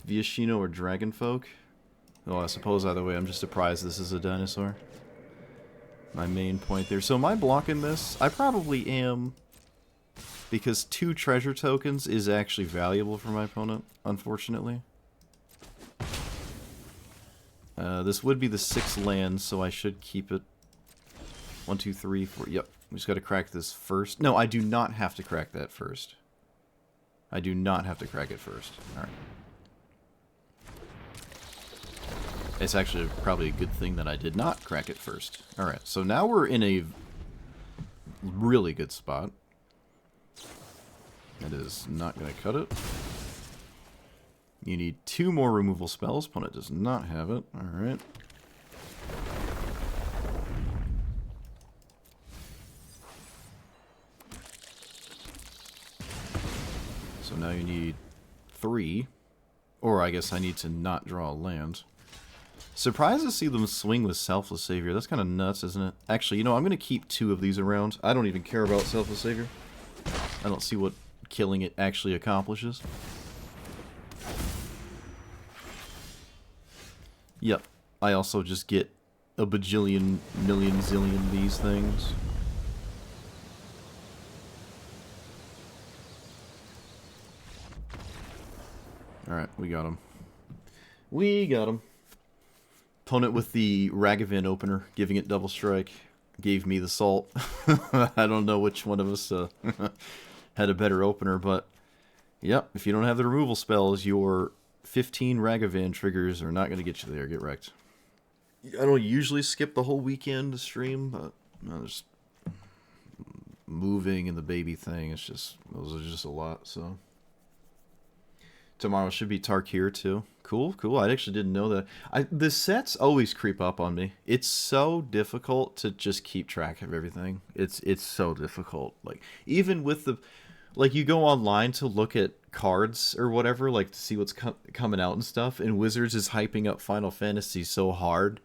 Viashino or Dragonfolk? Oh, I suppose either way, I'm just surprised this is a dinosaur. My main point there. So am I blocking this? I probably am. Because 2 treasure tokens is actually valuable for my opponent, unfortunately. This would be the 6th land, so I should keep it. 1, 2, 3, 4. Yep. We just gotta crack this first. No, I do not have to crack that first. I do not have to crack it first. Alright. It's actually probably a good thing that I did not crack it first. Alright, so now we're in a really good spot. That is not going to cut it. You need 2 more removal spells. Opponent does not have it. Alright. So now you need 3. Or I guess I need to not draw a land. Surprised to see them swing with Selfless Savior. That's kind of nuts, isn't it? Actually, you know, I'm going to keep 2 of these around. I don't even care about Selfless Savior. I don't see what killing it actually accomplishes. Yep. I also just get a bajillion, million, zillion these things. Alright, we got him. We got him. Opponent with the Ragavan opener, giving it double strike, gave me the salt. I don't know which one of us had a better opener, but yep, if you don't have the removal spells, your 15 Ragavan triggers are not going to get you there. Get wrecked. I don't usually skip the whole weekend to stream, but just moving and the baby thing, it's just, those are just a lot, so. Tomorrow should be Tarkir too. Cool, cool. I actually didn't know that. The sets always creep up on me. It's so difficult to just keep track of everything. It's so difficult. Like, even with the, like, you go online to look at cards or whatever, like to see what's coming out and stuff, and Wizards is hyping up Final Fantasy so hard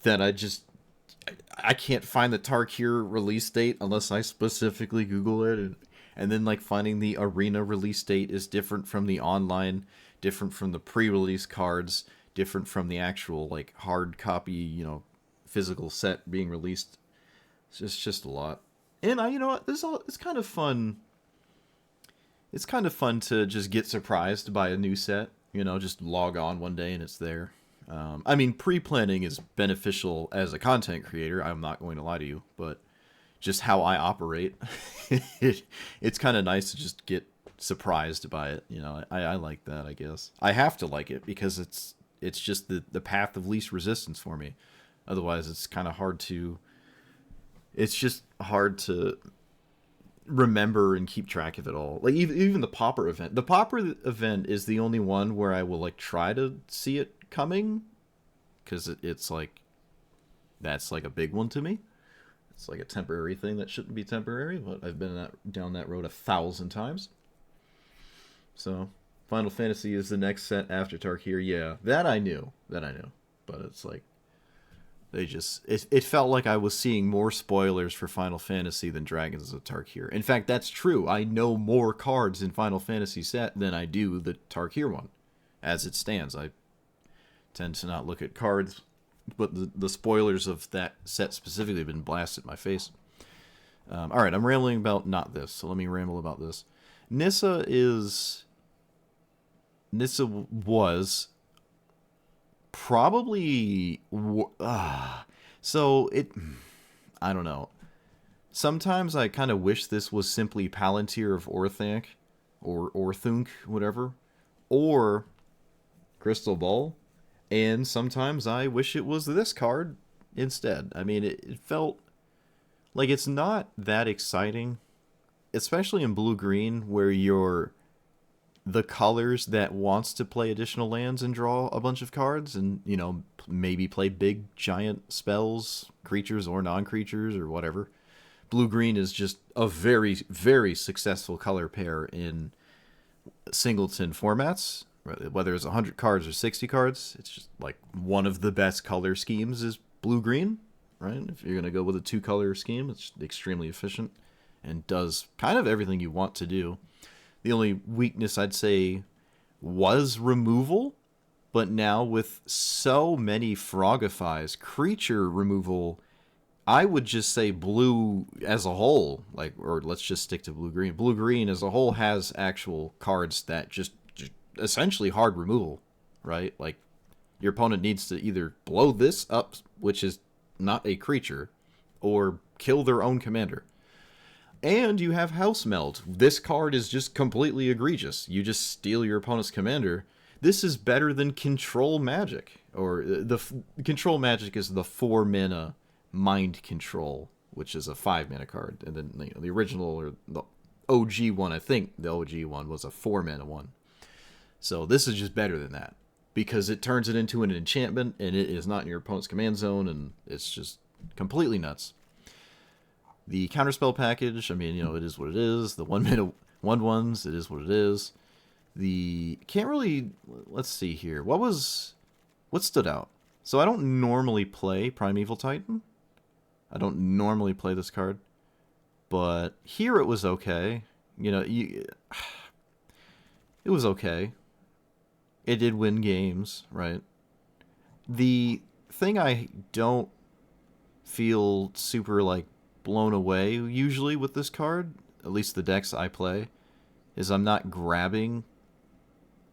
that I can't find the Tarkir release date unless I specifically Google it, and then like finding the arena release date is different from the online, different from the pre-release cards, different from the actual like hard copy, you know, physical set being released. It's just a lot. And you know what, it's kind of fun. It's kind of fun to just get surprised by a new set, you know, just log on one day and it's there. I mean, pre-planning is beneficial as a content creator, I'm not going to lie to you, but just how I operate, it's kind of nice to just get surprised by it. You know, I like that, I guess. I have to like it because it's just the path of least resistance for me. Otherwise, it's kind of hard to... It's just hard to remember and keep track of it all. Like, even the Pauper event. The Pauper event is the only one where I will, like, try to see it coming. Because it's, like... That's, like, a big one to me. It's like a temporary thing that shouldn't be temporary, but I've been down that road 1,000 times. So, Final Fantasy is the next set after Tarkir. Yeah, that I knew. But it's like, they just... It felt like I was seeing more spoilers for Final Fantasy than Dragons of Tarkir. In fact, that's true. I know more cards in Final Fantasy set than I do the Tarkir one. As it stands, I tend to not look at cards, but the spoilers of that set specifically have been blasted in my face. Alright, I'm rambling about not this, so let me ramble about this. Nissa was probably... so, I don't know. Sometimes I kind of wish this was simply Palantir of Orthanc, or Orthunk, whatever, or Crystal Ball. And sometimes I wish it was this card instead. I mean, it felt like it's not that exciting, especially in blue-green, where you're the colors that wants to play additional lands and draw a bunch of cards and, you know, maybe play big, giant spells, creatures or non-creatures or whatever. Blue-green is just a very, very successful color pair in singleton formats. Whether it's 100 cards or 60 cards, it's just like one of the best color schemes is blue-green, right? If you're going to go with a 2-color scheme, it's extremely efficient and does kind of everything you want to do. The only weakness I'd say was removal, but now with so many Frogifies, creature removal, I would just say blue as a whole, like, or let's just stick to blue-green. Blue-green as a whole has actual cards that just essentially hard removal, right? Like, your opponent needs to either blow this up, which is not a creature, or kill their own commander. And you have House Meld. This card is just completely egregious. You just steal your opponent's commander. This is better than Control Magic. Or the Control Magic is the 4-mana Mind Control, which is a 5-mana card. And then, you know, the original, or the OG one, I think the OG one was a 4-mana one. So this is just better than that because it turns it into an enchantment and it is not in your opponent's command zone, and it's just completely nuts. The counterspell package, I mean, you know, it is what it is. The 1 minute 1/1s, it is what it is. The can't really, let's see here. What stood out? So I don't normally play Primeval Titan. I don't normally play this card, but here it was okay. You know, it was okay. It did win games, right? The thing I don't feel super like blown away usually with this card, at least the decks I play, is I'm not grabbing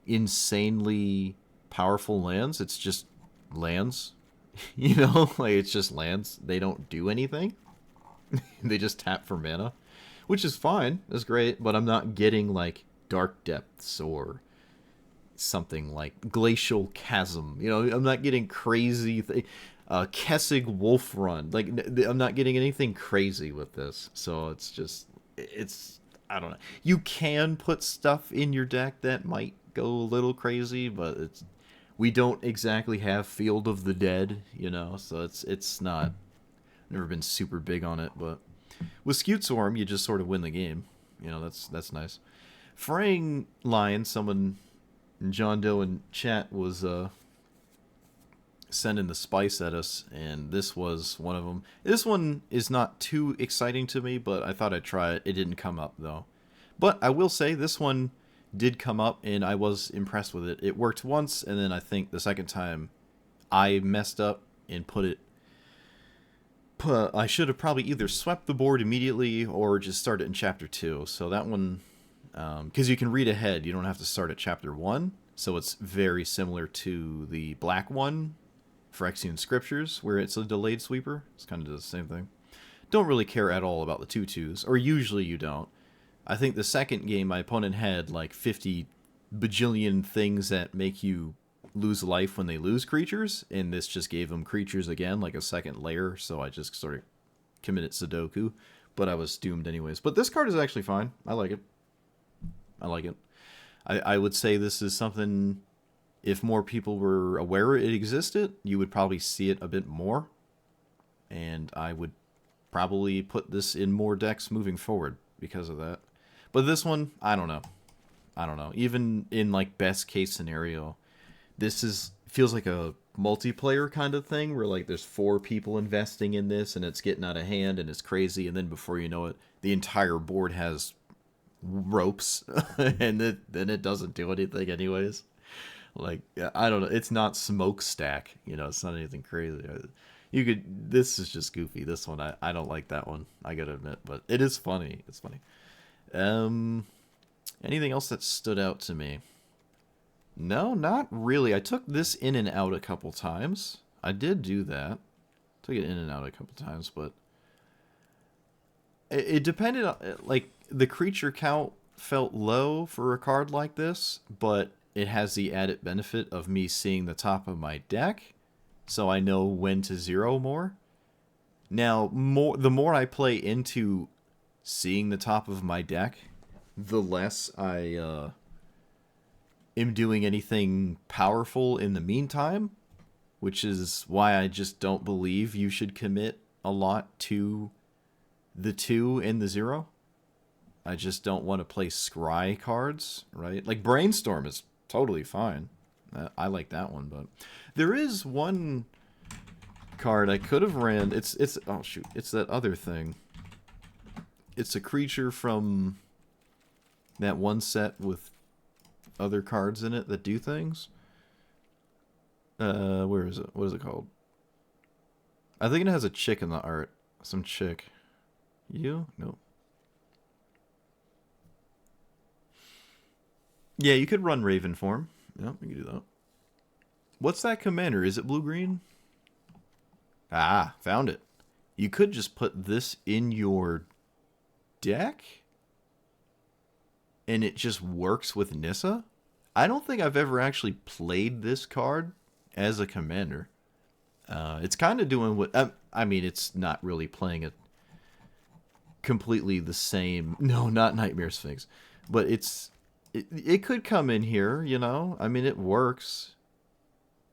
insanely powerful lands. It's just lands. You know, like it's just lands. They don't do anything. They just tap for mana, which is fine. That's great, but I'm not getting like Dark Depths or something like Glacial Chasm. You know, I'm not getting crazy Kessig Wolf Run. Like, I'm not getting anything crazy with this. So it's just, I don't know. You can put stuff in your deck that might go a little crazy, but we don't exactly have Field of the Dead, you know, so it's not, never been super big on it, but with Skewed Swarm, you just sort of win the game. You know, that's nice. Fraying Lion, someone, John Doe in chat was sending the spice at us, and this was one of them. This one is not too exciting to me, but I thought I'd try it. It didn't come up, though. But I will say this one did come up, and I was impressed with it. It worked once, and then I think the second time I messed up and I should have probably either swept the board immediately or just started in Chapter 2. So that one, because you can read ahead. You don't have to start at Chapter 1. So it's very similar to the black one, Phyrexian Scriptures, where it's a delayed sweeper. It's kind of the same thing. Don't really care at all about the 2/2s, or usually you don't. I think the second game, my opponent had like 50 bajillion things that make you lose life when they lose creatures, and this just gave them creatures again, like a second layer, so I just sort of committed Sudoku, but I was doomed anyways. But this card is actually fine. I like it. I like it. I would say this is something, if more people were aware it existed, you would probably see it a bit more, and I would probably put this in more decks moving forward because of that. But this one, I don't know. Even in like best case scenario, this feels like a multiplayer kind of thing where like there's 4 people investing in this and it's getting out of hand and it's crazy, and then before you know it, the entire board has ropes and then it doesn't do anything anyways. Like, I don't know. It's not Smokestack, you know. It's not anything crazy. This is just goofy. This one, I don't like that one, I gotta admit, but it is funny. It's funny. Anything else that stood out to me? No, not really. I took this in and out a couple times. I did do that. Took it in and out a couple times, but it depended on, like, the creature count felt low for a card like this, but it has the added benefit of me seeing the top of my deck, so I know when to zero more. Now, the more I play into seeing the top of my deck, the less I am doing anything powerful in the meantime, which is why I just don't believe you should commit a lot to the 2 and the 0. I just don't want to play scry cards, right? Like Brainstorm is totally fine. I like that one, but there is one card I could have ran. It's oh shoot, it's that other thing. It's a creature from that one set with other cards in it that do things. Where is it? What is it called? I think it has a chick in the art. Some chick. You? No. Yeah, you could run Raven form. Yeah, you can do that. What's that commander? Is it blue-green? Ah, found it. You could just put this in your deck, and it just works with Nissa. I don't think I've ever actually played this card as a commander. It's kind of doing what... I mean, it's not really playing it completely the same... No, not Nightmare Sphinx. But it's it could come in here, you know? I mean, it works.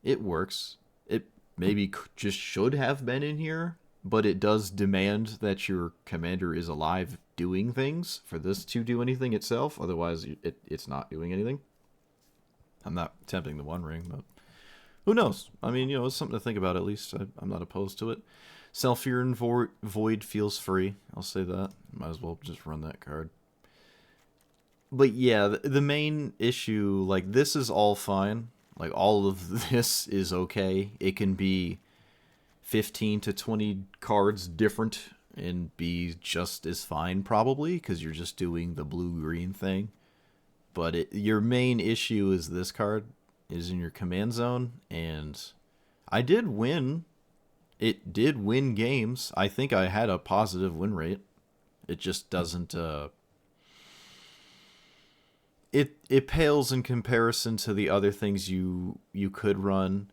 It works. It maybe just should have been in here, but it does demand that your commander is alive doing things for this to do anything itself. Otherwise, it's not doing anything. I'm not tempting the One Ring, but who knows? I mean, you know, it's something to think about at least. I'm not opposed to it. Self-Fear Void feels free. I'll say that. Might as well just run that card. But yeah, the main issue, like, this is all fine. Like, all of this is okay. It can be 15 to 20 cards different and be just as fine, probably, because you're just doing the blue-green thing. But your main issue is this card is in your command zone, and I did win. It did win games. I think I had a positive win rate. It just doesn't... It pales in comparison to the other things you could run,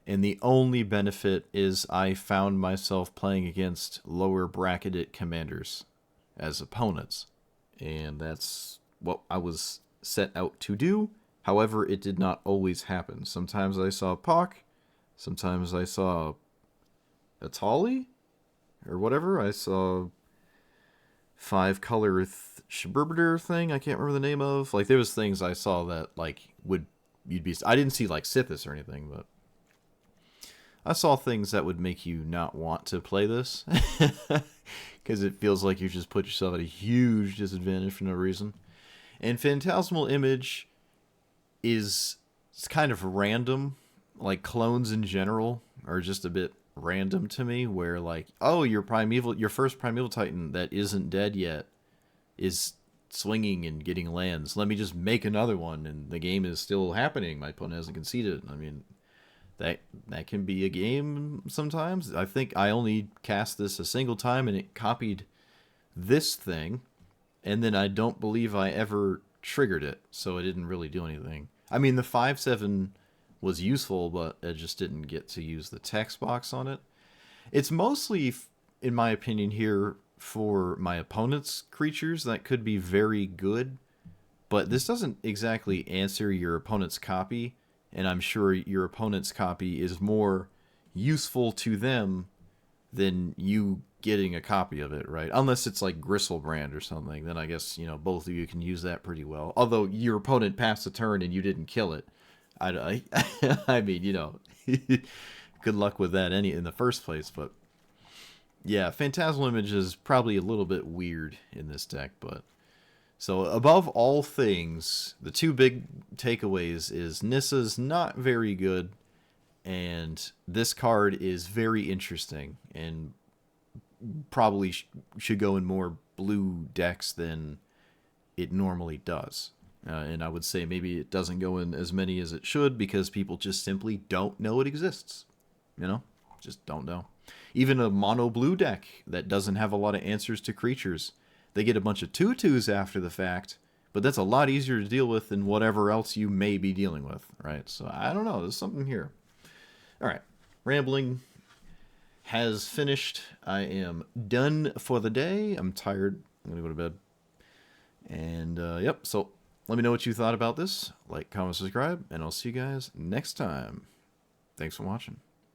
and the only benefit is I found myself playing against lower bracketed commanders as opponents, and that's what I was set out to do. However, it did not always happen. Sometimes I saw Pock, sometimes I saw Atali, or whatever. I saw 5-color Shibirbider thing I can't remember the name of. Like, there was things I saw that, like, you'd be... I didn't see, like, Sithis or anything, but I saw things that would make you not want to play this. Because it feels like you just put yourself at a huge disadvantage for no reason. And Phantasmal Image is kind of random. Like, clones in general are just a bit random to me, where, like, oh, your first Primeval Titan that isn't dead yet is swinging and getting lands. Let me just make another one, and the game is still happening. My opponent hasn't conceded. I mean, that can be a game sometimes. I think I only cast this a single time, and it copied this thing, and then I don't believe I ever triggered it, so it didn't really do anything. I mean, the 5/7 was useful, but I just didn't get to use the text box on it. It's mostly, in my opinion, here for my opponent's creatures that could be very good, but this doesn't exactly answer your opponent's copy, and I'm sure your opponent's copy is more useful to them than you getting a copy of it, right? Unless it's like Gristlebrand or something, then I guess, you know, both of you can use that pretty well. Although your opponent passed a turn and you didn't kill it. I mean, you know, good luck with that in the first place, but yeah, Phantasmal Image is probably a little bit weird in this deck, but so above all things, the two big takeaways is Nissa's not very good, and this card is very interesting, and probably should go in more blue decks than it normally does. And I would say maybe it doesn't go in as many as it should because people just simply don't know it exists. You know? Just don't know. Even a mono blue deck that doesn't have a lot of answers to creatures, they get a bunch of 2/2s after the fact, but that's a lot easier to deal with than whatever else you may be dealing with, right? So I don't know. There's something here. All right. Rambling has finished. I am done for the day. I'm tired. I'm going to go to bed. And, yep, so let me know what you thought about this. Like, comment, subscribe, and I'll see you guys next time. Thanks for watching.